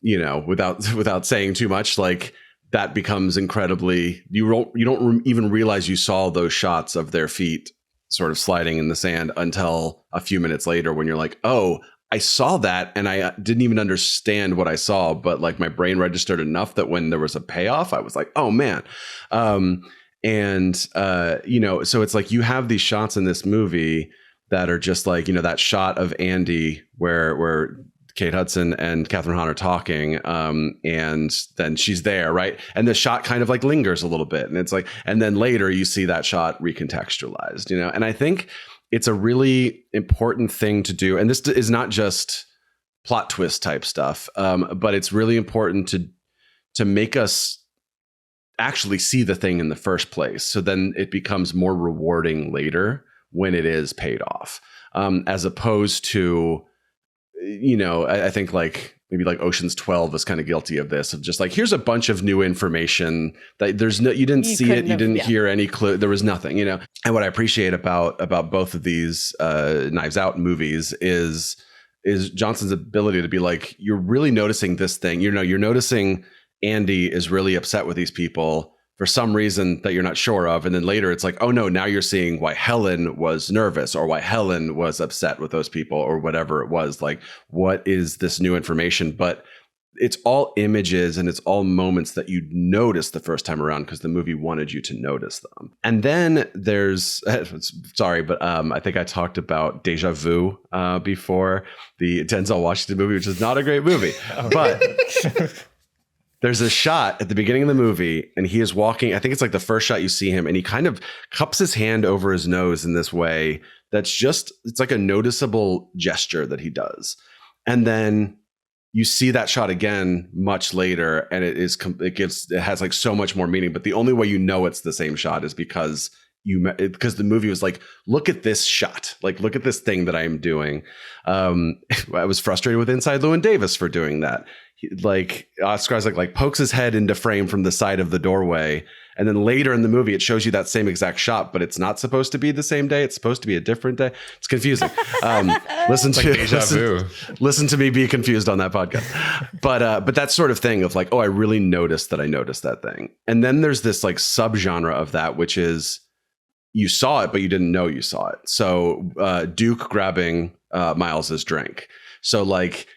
Speaker 3: without saying too much, like that becomes incredibly, you don't even realize you saw those shots of their feet sort of sliding in the sand until a few minutes later, when you're like, oh, I saw that and I didn't even understand what I saw, but like my brain registered enough that when there was a payoff, I was like, oh man. So it's like you have these shots in this movie that are just like, that shot of Andy where Kate Hudson and Catherine Hahn are talking, and then she's there, right? And the shot kind of like lingers a little bit, and it's like, and then later you see that shot recontextualized, and I think it's a really important thing to do. And this is not just plot twist type stuff, but it's really important to make us actually see the thing in the first place. So then it becomes more rewarding later when it is paid off, as opposed to, I think like maybe like Ocean's 12 is kind of guilty of this, of just like, here's a bunch of new information that you didn't see it, you didn't hear any clue, there was nothing, And what I appreciate about both of these Knives Out movies is Johnson's ability to be like, you're really noticing this thing, you're noticing Andy is really upset with these people for some reason that you're not sure of. And then later it's like, oh no, now you're seeing why Helen was nervous, or why Helen was upset with those people, or whatever it was. Like, what is this new information? But it's all images and it's all moments that you noticed the first time around because the movie wanted you to notice them. And then there's, sorry, but I think I talked about Deja Vu before, the Denzel Washington movie, which is not a great movie, but there's a shot at the beginning of the movie and he is walking. I think it's like the first shot you see him, and he kind of cups his hand over his nose in this way. It's like a noticeable gesture that he does. And then you see that shot again much later, and it has like so much more meaning. But the only way you know it's the same shot is because the movie was like, look at this shot, like look at this thing that I am doing. I was frustrated with Inside Llewyn Davis for doing that. Like Oscar Isaac like pokes his head into frame from the side of the doorway, and then later in the movie it shows you that same exact shot, but it's not supposed to be the same day. It's supposed to be a different day. It's confusing. Listen to me be confused on that podcast. But that sort of thing of like, oh, I really noticed that I noticed that thing. And then there's this like subgenre of that, which is you saw it, but you didn't know you saw it. So Duke grabbing Miles's drink. So like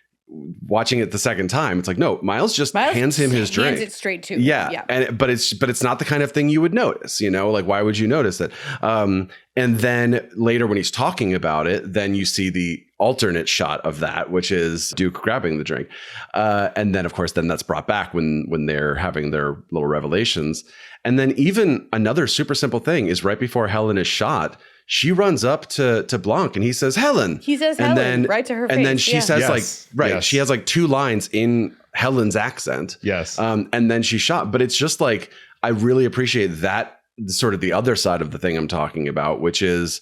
Speaker 3: watching it the second time, it's like, no, Miles hands him his drink.
Speaker 2: Hands it straight to him.
Speaker 3: Yeah. But it's not the kind of thing you would notice, like, why would you notice it? And then later when he's talking about it, then you see the alternate shot of that, which is Duke grabbing the drink. And then of course, then that's brought back when they're having their little revelations. And then even another super simple thing is right before Helen is shot, she runs up to Blanc and he says, Helen.
Speaker 2: He says
Speaker 3: and
Speaker 2: Helen
Speaker 3: then,
Speaker 2: right to her face.
Speaker 3: And then she says she has like 2 lines in Helen's accent.
Speaker 4: Yes.
Speaker 3: And then she's shot. But it's just like, I really appreciate that sort of the other side of the thing I'm talking about, which is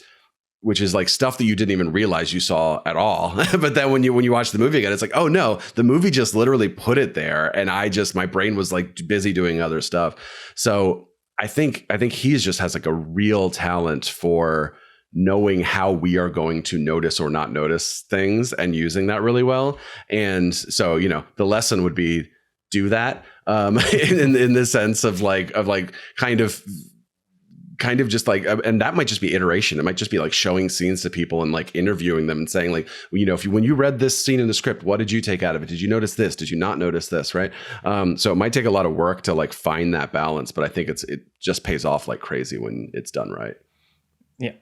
Speaker 3: like stuff that you didn't even realize you saw at all. But then when you watch the movie again, it's like, oh no, the movie just literally put it there. And my brain was like busy doing other stuff. So I think he just has like a real talent for knowing how we are going to notice or not notice things and using that really well. And so, the lesson would be do that in the sense of kind of just like, and that might just be iteration. It might just be like showing scenes to people and like interviewing them and saying like, when you read this scene in the script, what did you take out of it? Did you notice this? Did you not notice this? Right. So it might take a lot of work to like find that balance, but I think it just pays off like crazy when it's done right.
Speaker 1: Yeah.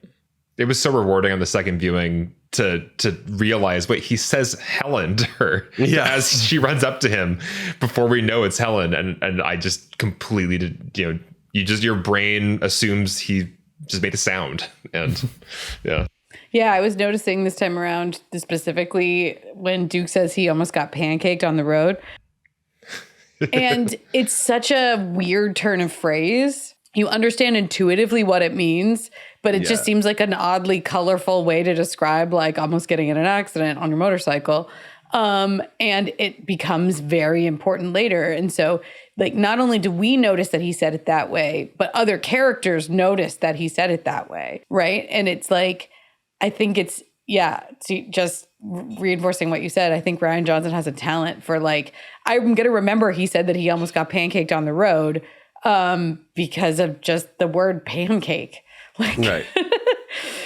Speaker 4: It was so rewarding on the second viewing to realize, wait, he says Helen to her as she runs up to him before we know it's Helen. And I just completely did, your brain assumes he just made a sound. And
Speaker 2: Yeah, I was noticing this time around, specifically when Duke says he almost got pancaked on the road. And it's such a weird turn of phrase. You understand intuitively what it means, but it just seems like an oddly colorful way to describe like almost getting in an accident on your motorcycle. And it becomes very important later. And so like, not only do we notice that he said it that way, but other characters notice that he said it that way. Right. And it's like, I think it's, just reinforcing what you said. I think Rian Johnson has a talent for like, I'm going to remember he said that he almost got pancaked on the road because of just the word pancake. Like,
Speaker 3: right.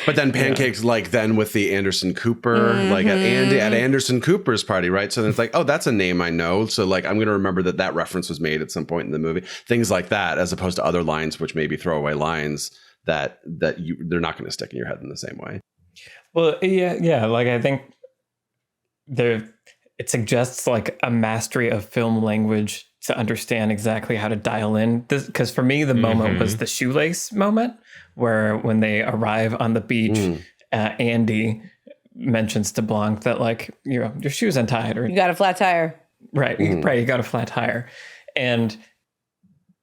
Speaker 3: But then pancakes, like then with the Anderson Cooper, like at Anderson Cooper's party, right? So then it's like, oh, that's a name I know. So like, I'm going to remember that reference was made at some point in the movie. Things like that, as opposed to other lines, which may be throwaway lines that they're not going to stick in your head in the same way.
Speaker 1: Well, yeah. Like I think it suggests like a mastery of film language to understand exactly how to dial in this. Because for me, the moment was the shoelace moment, where when they arrive on the beach, Andy mentions to Blanc that like, your shoe's untied, or
Speaker 2: you got a flat tire.
Speaker 1: Right. Right. You got a flat tire. And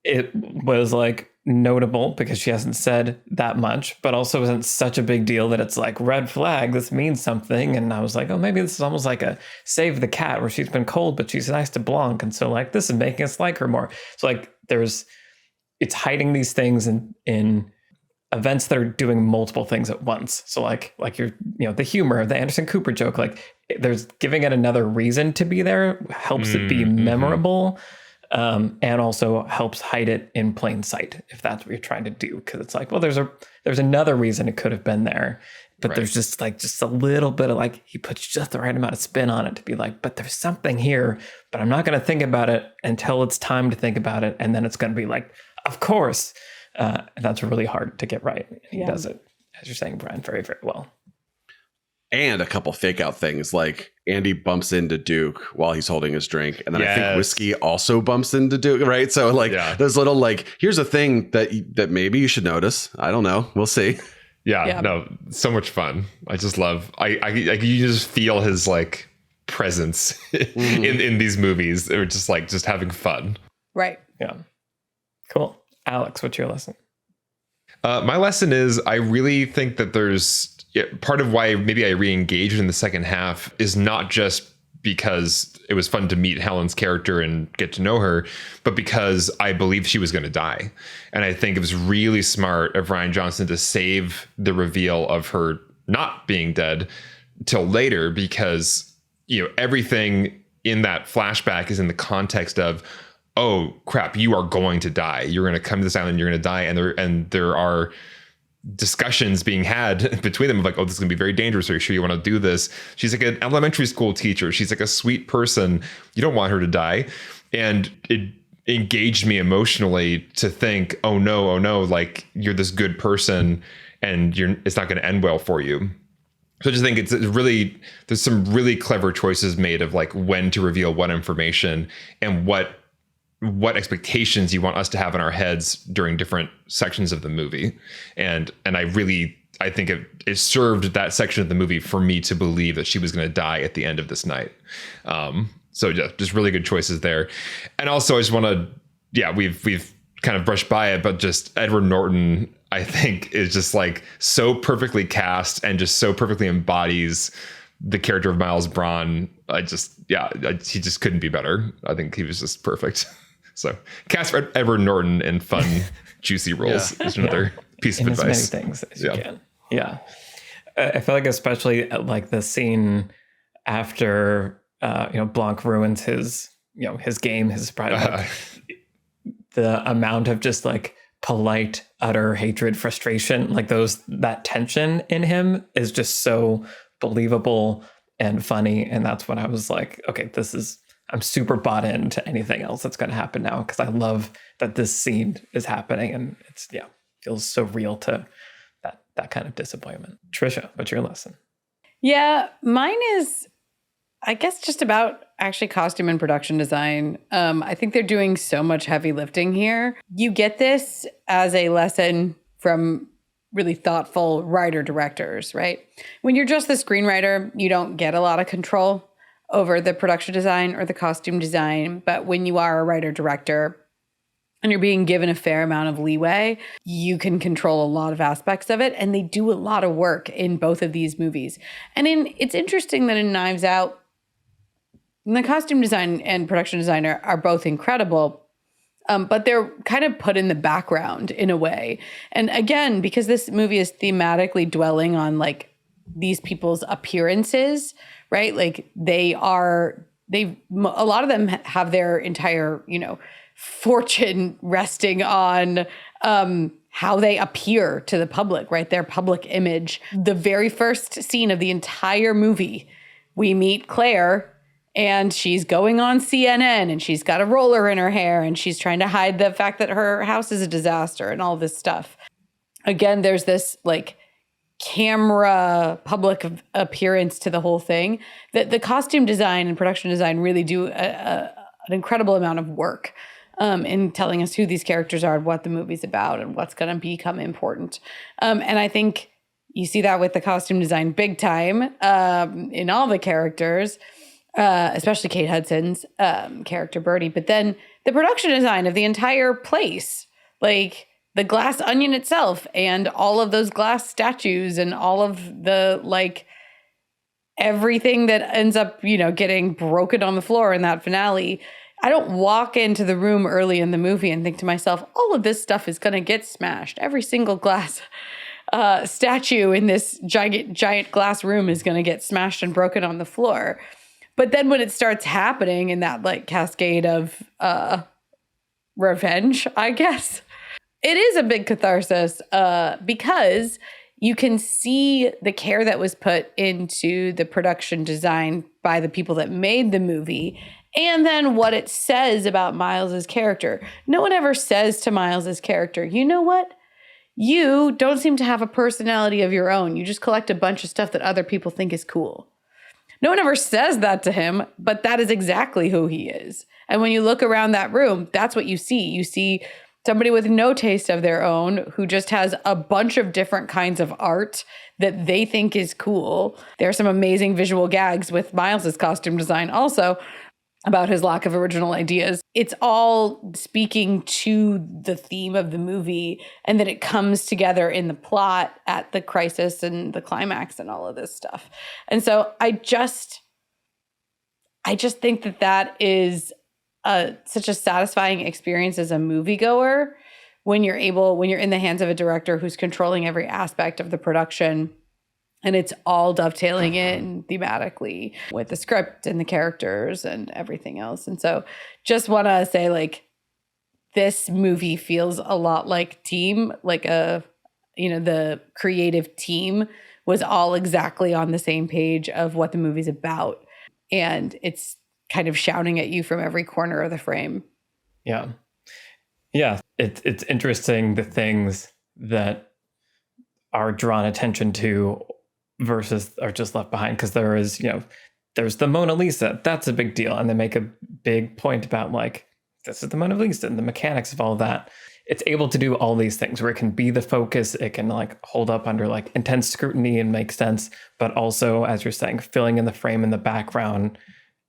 Speaker 1: it was like notable because she hasn't said that much, but also isn't such a big deal that it's like red flag. This means something. And I was like, oh, maybe this is almost like a Save the Cat, where she's been cold, but she's nice to Blanc. And so like, this is making us like her more. So like it's hiding these things in events that are doing multiple things at once. So like the humor, the Anderson Cooper joke, like there's giving it another reason to be there, helps it be memorable. And also helps hide it in plain sight, if that's what you're trying to do. Because it's like, well, there's another reason it could have been there, but there's just a little bit of like, he puts just the right amount of spin on it to be like, but there's something here, but I'm not going to think about it until it's time to think about it. And then it's going to be like, of course. And that's really hard to get right. He does it, as you're saying, Brian, very, very well.
Speaker 3: And a couple fake out things, like Andy bumps into Duke while he's holding his drink. And then I think Whiskey also bumps into Duke, right? So like there's little like, here's a thing that maybe you should notice. I don't know. We'll see.
Speaker 4: Yeah. No, so much fun. I just love, you just feel his like presence in these movies. They were just having fun.
Speaker 2: Right.
Speaker 1: Yeah. Cool. Alex, what's your lesson?
Speaker 4: My lesson is I really think that there's part of why maybe I re-engaged in the second half is not just because it was fun to meet Helen's character and get to know her, but because I believed she was going to die. And I think it was really smart of Rian Johnson to save the reveal of her not being dead till later, because, everything in that flashback is in the context of, oh crap, you are going to die. You're going to come to this island, you're going to die. And there are discussions being had between them of like, oh, this is gonna be very dangerous. Are you sure you want to do this? She's like an elementary school teacher. She's like a sweet person. You don't want her to die. And it engaged me emotionally to think, oh no, like you're this good person and it's not going to end well for you. So I just think it's really, there's some really clever choices made of like when to reveal what information and what expectations you want us to have in our heads during different sections of the movie. And I think it served that section of the movie for me to believe that she was going to die at the end of this night. So just really good choices there. And also I just want to, we've kind of brushed by it, but just Edward Norton, I think is just like so perfectly cast and just so perfectly embodies the character of Miles Braun. He just couldn't be better. I think he was just perfect. So cast Edward Norton in fun, juicy roles is another piece of advice.
Speaker 1: As many things as you can. Yeah. I feel like especially like the scene after, Blanc ruins his game, his surprise, the amount of just like polite, utter hatred, frustration, like that tension in him is just so believable and funny. And that's when I was like, okay, I'm super bought into anything else that's going to happen now, because I love that this scene is happening and it's feels so real to that kind of disappointment. Trisha, what's your lesson?
Speaker 2: Yeah, mine is, I guess, just about actually costume and production design. I think they're doing so much heavy lifting here. You get this as a lesson from really thoughtful writer-directors, right? When you're just the screenwriter, you don't get a lot of control over the production design or the costume design. But when you are a writer-director and you're being given a fair amount of leeway, you can control a lot of aspects of it. And they do a lot of work in both of these movies. And it's interesting that in Knives Out, the costume design and production designer are both incredible, but they're kind of put in the background in a way. And again, because this movie is thematically dwelling on like these people's appearances, right? Like a lot of them have their entire, fortune resting on how they appear to the public, right? Their public image. The very first scene of the entire movie, we meet Claire and she's going on CNN and she's got a roller in her hair and she's trying to hide the fact that her house is a disaster and all this stuff. Again, there's this like camera public appearance to the whole thing. The costume design and production design really do an incredible amount of work in telling us who these characters are and what the movie's about and what's going to become important. And I think you see that with the costume design big time in all the characters, especially Kate Hudson's character Birdie. But then the production design of the entire place, like the glass onion itself and all of those glass statues and all of the like everything that ends up, getting broken on the floor in that finale. I don't walk into the room early in the movie and think to myself, all of this stuff is going to get smashed. Every single glass statue in this giant glass room is going to get smashed and broken on the floor. But then when it starts happening in that like cascade of revenge, I guess, it is a big catharsis because you can see the care that was put into the production design by the people that made the movie. And then what it says about Miles's character. No one ever says to Miles's character, you know what? You don't seem to have a personality of your own. You just collect a bunch of stuff that other people think is cool. No one ever says that to him, but that is exactly who he is. And when you look around that room, that's what you see. You see somebody with no taste of their own who just has a bunch of different kinds of art that they think is cool. There are some amazing visual gags with Miles's costume design also about his lack of original ideas. It's all speaking to the theme of the movie, and that it comes together in the plot at the crisis and the climax and all of this stuff. And so I just think that is such a satisfying experience as a moviegoer when you're in the hands of a director who's controlling every aspect of the production, and it's all dovetailing in thematically with the script and the characters and everything else. And so just want to say, like, this movie feels a lot like Team, like the creative team was all exactly on the same page of what the movie's about. And it's kind of shouting at you from every corner of the frame.
Speaker 1: Yeah. Yeah. It's interesting the things that are drawn attention to versus are just left behind. Because there is, there's the Mona Lisa. That's a big deal. And they make a big point about, like, this is the Mona Lisa and the mechanics of all that. It's able to do all these things where it can be the focus. It can, like, hold up under, like, intense scrutiny and make sense. But also, as you're saying, filling in the frame in the background,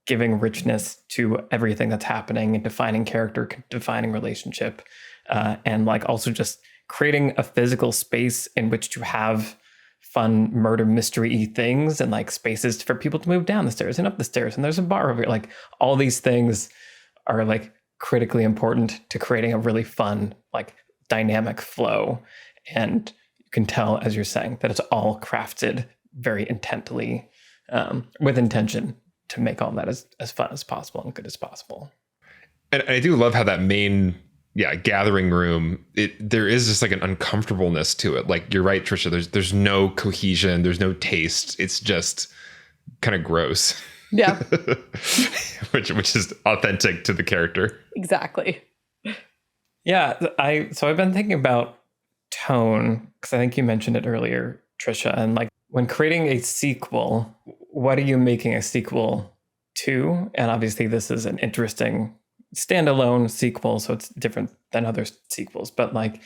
Speaker 1: giving richness to everything that's happening and defining character, defining relationship, and, like, also just creating a physical space in which to have fun murder mystery things and, like, spaces for people to move down the stairs and up the stairs. And there's a bar over here. Like, all these things are, like, critically important to creating a really fun, like, dynamic flow. And you can tell, as you're saying, that it's all crafted very intently, with intention to make all that as fun as possible and good as possible.
Speaker 4: And I do love how that main gathering room, there is just, like, an uncomfortableness to it. Like, you're right, Trisha, there's no cohesion, there's no taste. It's just kind of gross.
Speaker 2: Yeah.
Speaker 4: which is authentic to the character.
Speaker 2: Exactly.
Speaker 1: Yeah, so I've been thinking about tone, because I think you mentioned it earlier, Trisha, and, like, when creating a sequel, what are you making a sequel to? And obviously this is an interesting standalone sequel, so it's different than other sequels. But, like,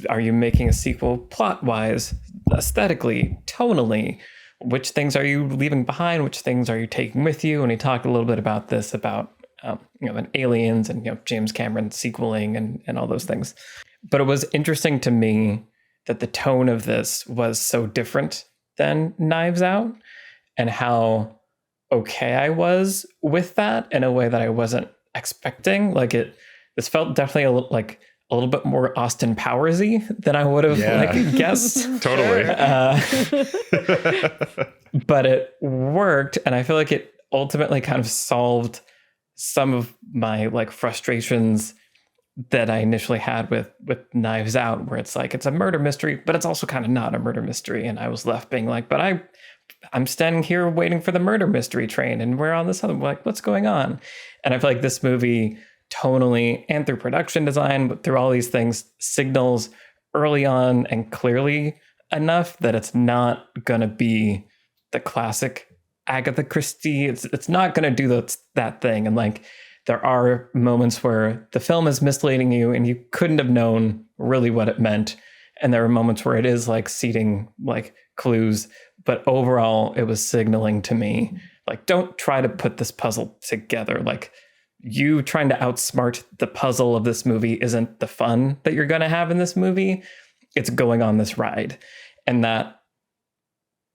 Speaker 1: are you making a sequel plot-wise, aesthetically, tonally? Which things are you leaving behind? Which things are you taking with you? And he talked a little bit about this, about an Aliens and James Cameron sequeling and all those things. But it was interesting to me that the tone of this was so different than Knives Out, and how okay I was with that in a way that I wasn't expecting. Like, this felt definitely a little bit more Austin Powersy than I would have guessed.
Speaker 4: Totally.
Speaker 1: But it worked, and I feel like it ultimately kind of solved some of my, like, frustrations that I initially had with Knives Out, where it's like, it's a murder mystery, but it's also kind of not a murder mystery. And I was left being like, but I'm standing here waiting for the murder mystery train, and we're on this other, like, what's going on? And I feel like this movie, tonally and through production design, but through all these things, signals early on and clearly enough that it's not going to be the classic Agatha Christie. It's not going to do that thing. And, like, there are moments where the film is misleading you and you couldn't have known really what it meant. And there are moments where it is, like, seeding, like, clues. But overall, it was signaling to me, like, don't try to put this puzzle together. Like, you trying to outsmart the puzzle of this movie isn't the fun that you're going to have in this movie. It's going on this ride. And that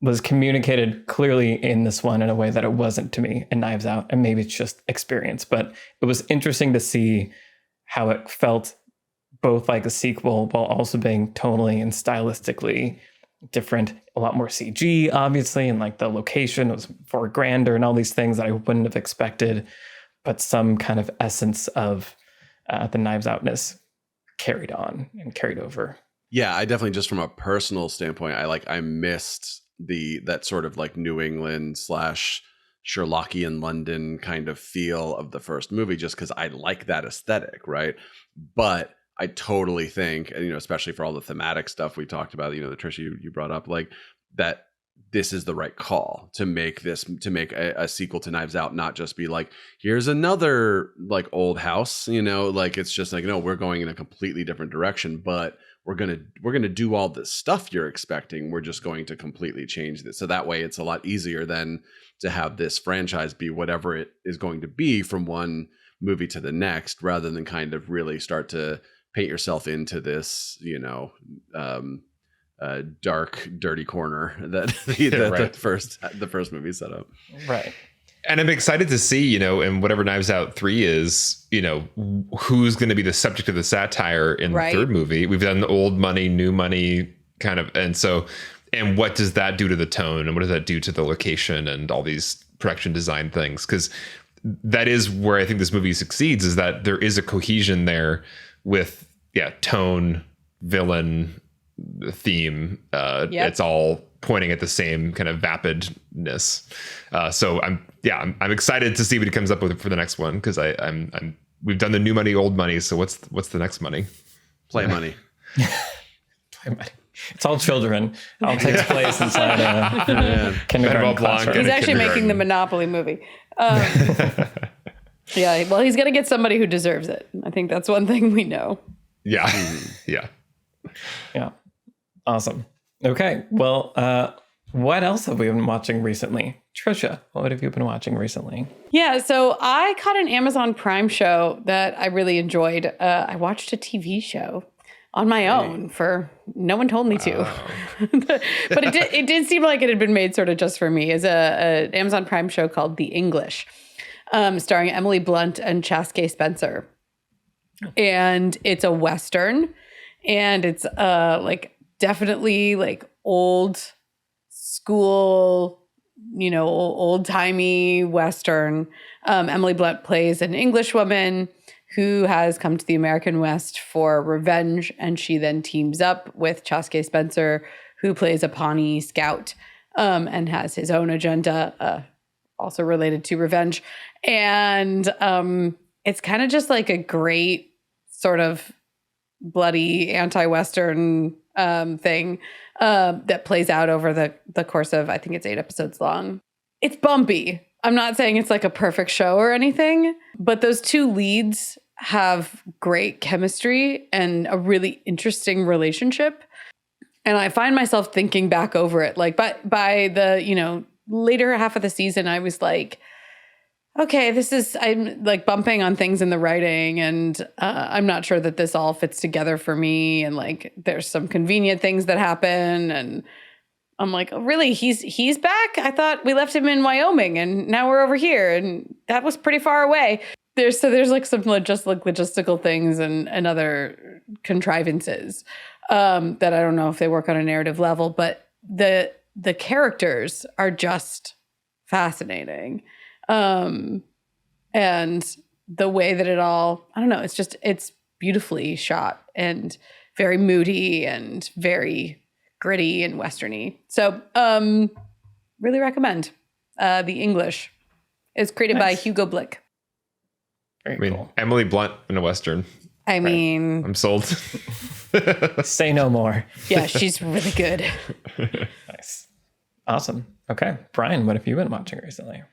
Speaker 1: was communicated clearly in this one in a way that it wasn't to me in Knives Out. And maybe it's just experience, but it was interesting to see how it felt both like a sequel while also being tonally and stylistically different. A lot more CG, obviously, and, like, the location was far grander and all these things that I wouldn't have expected, but some kind of essence of the Knives Outness carried on and carried over.
Speaker 3: Yeah, I definitely, just from a personal standpoint, I missed that sort of, like, New England / Sherlockian London kind of feel of the first movie, just because I like that aesthetic, right? But I totally think, and, especially for all the thematic stuff we talked about, the Trisha you brought up, like, that this is the right call to make a sequel to Knives Out, not just be like, here's another like old house, like it's just like, no, we're going in a completely different direction, but we're gonna do all the stuff you're expecting. We're just going to completely change this. So that way it's a lot easier than to have this franchise be whatever it is going to be from one movie to the next, rather than kind of really start to paint yourself into this, dark, dirty corner that the first movie set up.
Speaker 1: Right.
Speaker 4: And I'm excited to see, and whatever Knives Out 3 is, who's going to be the subject of the satire in the third movie. We've done the old money, new money kind of. And what does that do to the tone? And what does that do to the location and all these production design things? Because that is where I think this movie succeeds, is that there is a cohesion there with, tone, villain, theme. It's all pointing at the same kind of vapidness. So I'm excited to see what he comes up with for the next one, because we've done the new money, old money. So what's the next money?
Speaker 3: Play money.
Speaker 1: Play money. It's all children. It all takes place inside a kindergarten classroom.
Speaker 2: He's actually making the Monopoly movie. Yeah, well, he's going to get somebody who deserves it. I think that's one thing we know.
Speaker 4: Yeah.
Speaker 1: Yeah. Awesome. Okay. Well, what else have we been watching recently? Trisha, what have you been watching recently?
Speaker 2: Yeah, so I caught an Amazon Prime show that I really enjoyed. I watched a TV show on my own for no one told me to. But it did seem like it had been made sort of just for me. It's a Amazon Prime show called The English, starring Emily Blunt and Chaske Spencer. And it's a Western, and it's like definitely like old school, old-timey Western. Emily Blunt plays an English woman who has come to the American West for revenge, and she then teams up with Chaske Spencer, who plays a Pawnee scout, and has his own agenda, also related to revenge. And it's kind of just like a great sort of bloody anti-Western thing that plays out over the course of, I think it's 8 episodes long. It's bumpy. I'm not saying it's like a perfect show or anything, but those two leads have great chemistry and a really interesting relationship. And I find myself thinking back over it. Like by the, later half of the season, I was like, okay, I'm like bumping on things in the writing, and I'm not sure that this all fits together for me. And like, there's some convenient things that happen, and I'm like, oh, really? He's back? I thought we left him in Wyoming, and now we're over here, and that was pretty far away. There's like some logistical things and other contrivances that I don't know if they work on a narrative level, but the characters are just fascinating. And the way that it all, I don't know, it's beautifully shot and very moody and very gritty and westerny. So, really recommend. The English is created by Hugo Blick.
Speaker 1: Very cool.
Speaker 4: Emily Blunt in a Western.
Speaker 2: I mean,
Speaker 4: I'm sold.
Speaker 1: Say no more.
Speaker 2: Yeah, she's really good.
Speaker 1: Nice. Awesome. Okay. Brian, what have you been watching recently?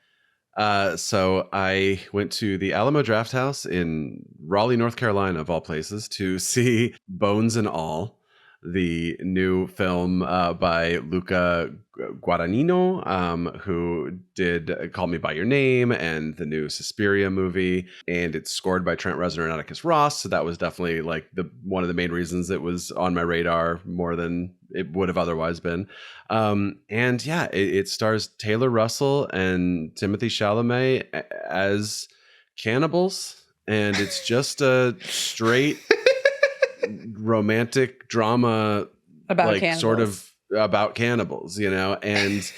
Speaker 3: So I went to the Alamo Drafthouse in Raleigh, North Carolina, of all places, to see Bones and All, the new film by Luca Guadagnino, who did Call Me By Your Name and the new Suspiria movie. And it's scored by Trent Reznor and Atticus Ross. So that was definitely like one of the main reasons it was on my radar more than it would have otherwise been. And yeah, it stars Taylor Russell and Timothée Chalamet as cannibals. And it's just a straight romantic drama
Speaker 2: about
Speaker 3: like
Speaker 2: cannibals.
Speaker 3: Sort of about cannibals, and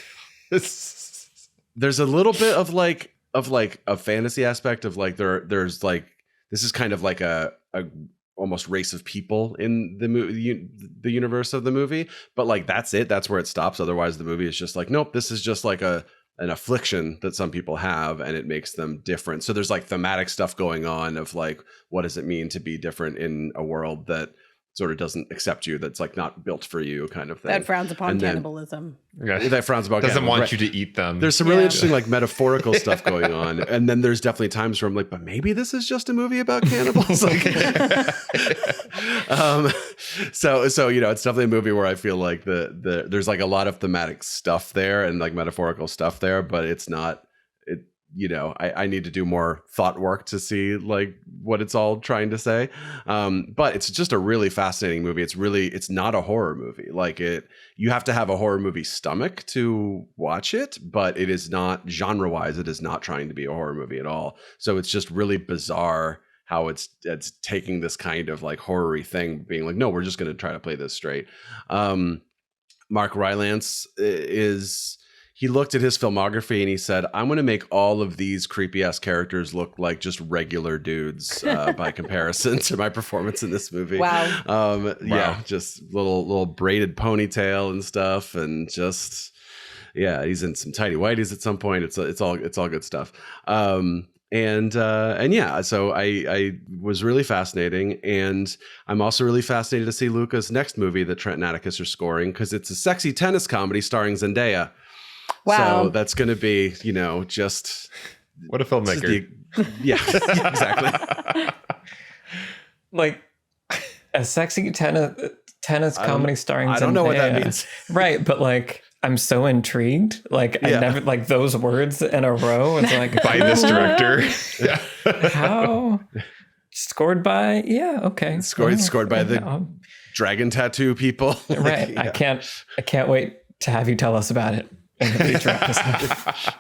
Speaker 3: there's a little bit of a fantasy aspect of like there's like this is kind of like a almost race of people in the movie, the universe of the movie, but like that's where it stops. Otherwise the movie is just like, nope, this is just like an affliction that some people have, and it makes them different. So there's like thematic stuff going on of like, what does it mean to be different in a world that sort of doesn't accept you, that's like not built for you kind of thing.
Speaker 2: That frowns upon
Speaker 3: And then-
Speaker 2: cannibalism.
Speaker 3: That frowns about
Speaker 4: doesn't
Speaker 3: cannibalism,
Speaker 4: want
Speaker 3: right.
Speaker 4: you to eat them.
Speaker 3: There's some really
Speaker 2: Yeah.
Speaker 3: interesting like metaphorical stuff going on, and then there's definitely times where I'm like, but maybe this is just a movie about cannibals. Like, so you know, it's definitely a movie where I feel like there's like a lot of thematic stuff there and like metaphorical stuff there, but it's not it. You know, I need to do more thought work to see like what it's all trying to say. But it's just a really fascinating movie. It's not a horror movie. Like you have to have a horror movie stomach to watch it, but it is not genre wise. It is not trying to be a horror movie at all. So it's just really bizarre how it's taking this kind of like horror-y thing, being like, no, we're just going to try to play this straight. Mark Rylance he looked at his filmography and he said, I'm going to make all of these creepy ass characters look like just regular dudes by comparison to my performance in this movie.
Speaker 2: Wow.
Speaker 3: Yeah, just little braided ponytail and stuff. And just, yeah, he's in some tidy whities at some point. It's all good stuff. And yeah, so I was really fascinating. And I'm also really fascinated to see Luca's next movie that Trent and Atticus are scoring, because it's a sexy tennis comedy starring Zendaya.
Speaker 2: Wow.
Speaker 3: So that's going to be, you know, just
Speaker 4: what a filmmaker.
Speaker 3: Yeah, exactly.
Speaker 1: Like a sexy tennis comedy starring Zendaya.
Speaker 3: I don't know what that means.
Speaker 1: Right, but like I'm so intrigued. Like I never like those words in a row. It's like
Speaker 4: By this director. Yeah.
Speaker 1: how scored by okay.
Speaker 3: Scored by the dragon tattoo people.
Speaker 1: Right.
Speaker 3: Yeah.
Speaker 1: I can't wait to have you tell us about it in the future episode.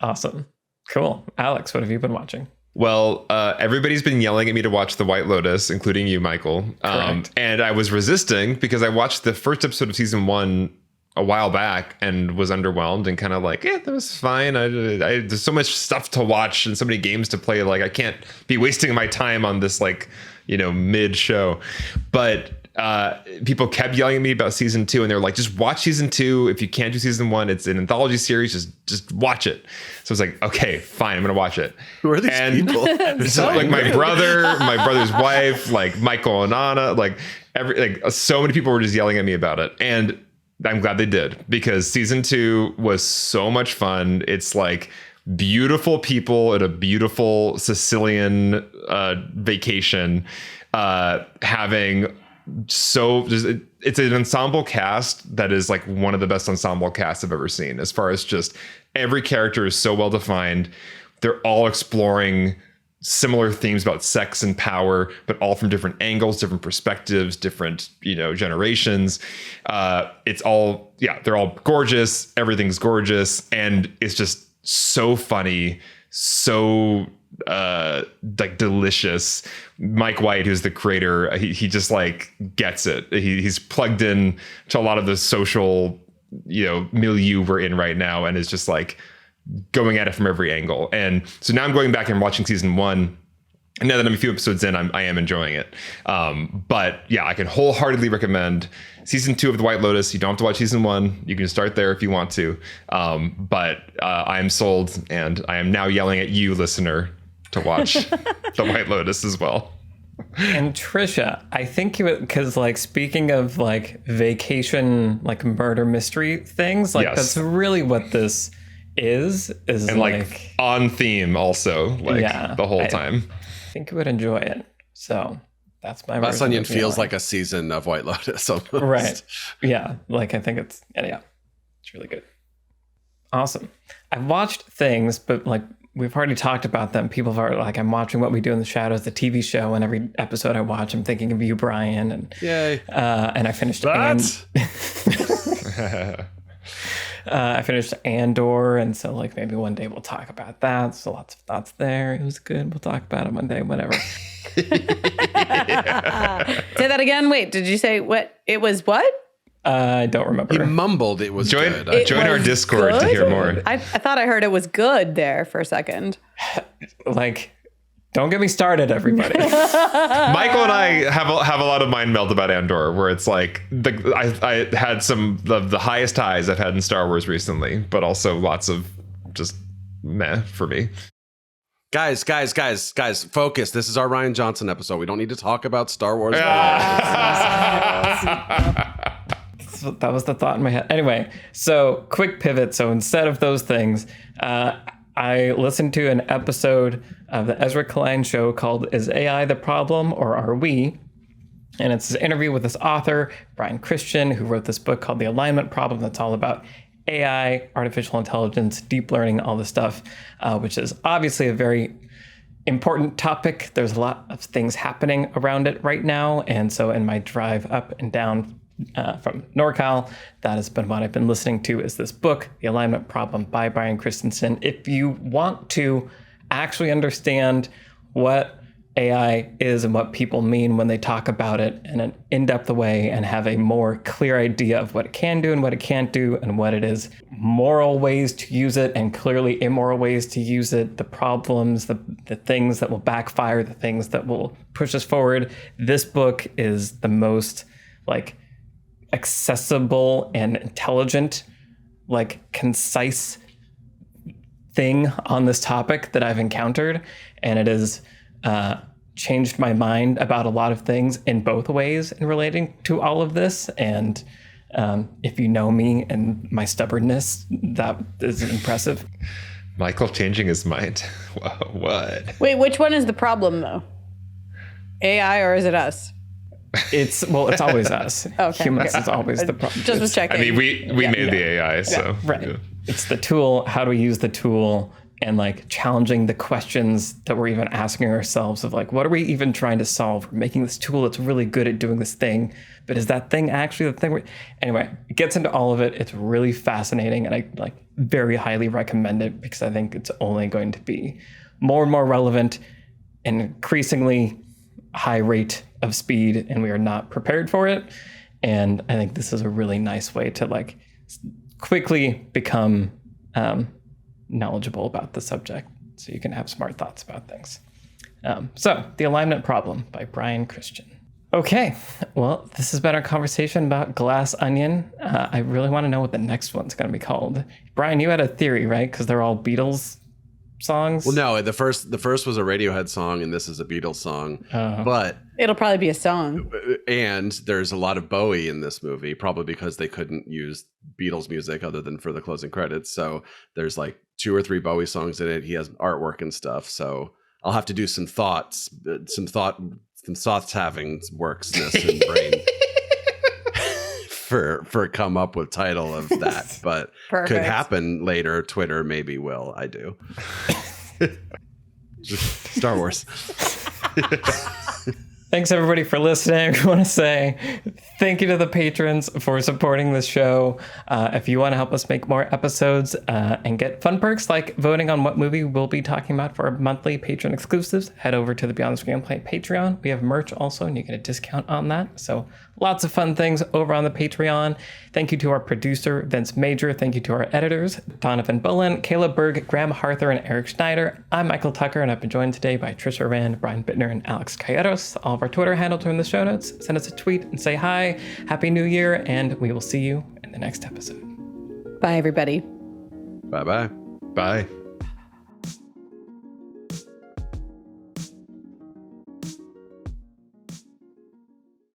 Speaker 1: Awesome. Cool. Alex, what have you been watching?
Speaker 4: Well, everybody's been yelling at me to watch The White Lotus, including you, Michael. And I was resisting because I watched the first episode of season 1 a while back and was underwhelmed and kind of like, that was fine. There's so much stuff to watch and so many games to play. Like, I can't be wasting my time on this, like, you know, mid show. But people kept yelling at me about season 2, and they're like, just watch season 2. If you can't do season 1, it's an anthology series. Just watch it. So it's like, okay, fine, I'm gonna watch it.
Speaker 3: Who are these people?
Speaker 4: So, like my brother's wife, like Michael and Anna, like so many people were just yelling at me about it, and I'm glad they did, because season 2 was so much fun. It's like beautiful people at a beautiful Sicilian vacation, having. So it's an ensemble cast that is like one of the best ensemble casts I've ever seen, as far as just every character is so well defined. They're all exploring similar themes about sex and power, but all from different angles, different perspectives, different, you know, generations. It's all, they're all gorgeous. Everything's gorgeous. And it's just so funny. So like delicious. Mike White, who's the creator, he just like gets it. He's plugged in to a lot of the social, you know, milieu we're in right now, and is just like going at it from every angle. And so now I'm going back and watching season 1. And now that I'm a few episodes in, I am enjoying it. But yeah, I can wholeheartedly recommend season 2 of The White Lotus. You don't have to watch season 1. You can start there if you want to. But I am sold, and I am now yelling at you, listener, to watch The White Lotus as well.
Speaker 1: And Trisha, I think because like speaking of like vacation, like murder mystery things, like that's really what this is
Speaker 4: and like on theme also, like the whole time.
Speaker 1: I think you would enjoy it. So that's my
Speaker 3: Glass Onion feels like a season of White Lotus almost.
Speaker 1: Right. Yeah. Like I think it's really good. Awesome. I've watched things, but like we've already talked about them. People are like, I'm watching What We Do in the Shadows, the TV show, and every episode I watch, I'm thinking of you, Brian. And
Speaker 3: yay.
Speaker 1: And I finished I finished Andor, and so like maybe one day we'll talk about that. So lots of thoughts there. It was good. We'll talk about it one day, whatever.
Speaker 2: Say that again. Wait, did you say what? It was what?
Speaker 1: I don't remember.
Speaker 3: He mumbled it was good.
Speaker 4: Join our Discord to hear more.
Speaker 2: I thought I heard it was good there for a second.
Speaker 1: Like, don't get me started, everybody.
Speaker 4: Michael and I have a lot of mind melt about Andor, where it's like I had some of the highest highs I've had in Star Wars recently, but also lots of just meh for me.
Speaker 3: Guys, focus. This is our Rian Johnson episode. We don't need to talk about Star Wars.
Speaker 1: That was the thought in my head. Anyway, so quick pivot. So instead of those things, I listened to an episode of the Ezra Klein show called Is AI the Problem or Are We? And it's an interview with this author, Brian Christian, who wrote this book called The Alignment Problem that's all about AI, artificial intelligence, deep learning, all this stuff, which is obviously a very important topic. There's a lot of things happening around it right now. And so in my drive up and down from NorCal, that has been what I've been listening to, is this book, The Alignment Problem by Brian Christensen. If you want to actually understand what AI is and what people mean when they talk about it in an in-depth way and have a more clear idea of what it can do and what it can't do and what it is, moral ways to use it and clearly immoral ways to use it, the problems, the things that will backfire, the things that will push us forward. This book is the most accessible and intelligent, concise thing on this topic that I've encountered. And it is changed my mind about a lot of things in both ways in relating to all of this. And if you know me and my stubbornness, that is impressive.
Speaker 4: Michael changing his mind. What?
Speaker 2: Wait, which one is the problem though? AI or is it us?
Speaker 1: It's always us.
Speaker 2: Okay.
Speaker 1: Humans is always the problem.
Speaker 2: Just was checking.
Speaker 4: I mean, we made the AI, so.
Speaker 1: Right.
Speaker 4: Yeah.
Speaker 1: It's the tool. How do we use the tool? And challenging the questions that we're even asking ourselves of what are we even trying to solve? We're making this tool that's really good at doing this thing, but is that thing actually the thing? Anyway, it gets into all of it. It's really fascinating, and I very highly recommend it because I think it's only going to be more and more relevant and increasingly high rate of speed, and we are not prepared for it. And I think this is a really nice way to quickly become knowledgeable about the subject so you can have smart thoughts about things. So, The Alignment Problem by Brian Christian. Okay, well, this has been our conversation about Glass Onion. I really want to know what the next one's going to be called. Brian, you had a theory, right? Because they're all Beatles songs?
Speaker 3: Well, no, the first was a Radiohead song, and this is a Beatles song. But
Speaker 2: it'll probably be a song.
Speaker 3: And there's a lot of Bowie in this movie, probably because they couldn't use Beatles music other than for the closing credits. So there's 2 or 3 Bowie songs in it. He has artwork and stuff. So I'll have to do some thoughts having worksness in brain for come up with title of that. But could happen later. Twitter maybe will. I do. Star Wars.
Speaker 1: Thanks everybody for listening. I want to say thank you to the patrons for supporting this show. If you want to help us make more episodes and get fun perks like voting on what movie we'll be talking about for our monthly patron exclusives, head over to the Beyond the Screenplay Patreon. We have merch also, and you get a discount on that. So lots of fun things over on the Patreon. Thank you to our producer, Vince Major. Thank you to our editors, Donovan Bullen, Caleb Berg, Graham Harther, and Eric Schneider. I'm Michael Tucker, and I've been joined today by Trisha Rand, Brian Bittner, and Alex Calleros. All of our Twitter handles are in the show notes. Send us a tweet and say hi, Happy New Year, and we will see you in the next episode.
Speaker 2: Bye, everybody.
Speaker 3: Bye-bye.
Speaker 4: Bye.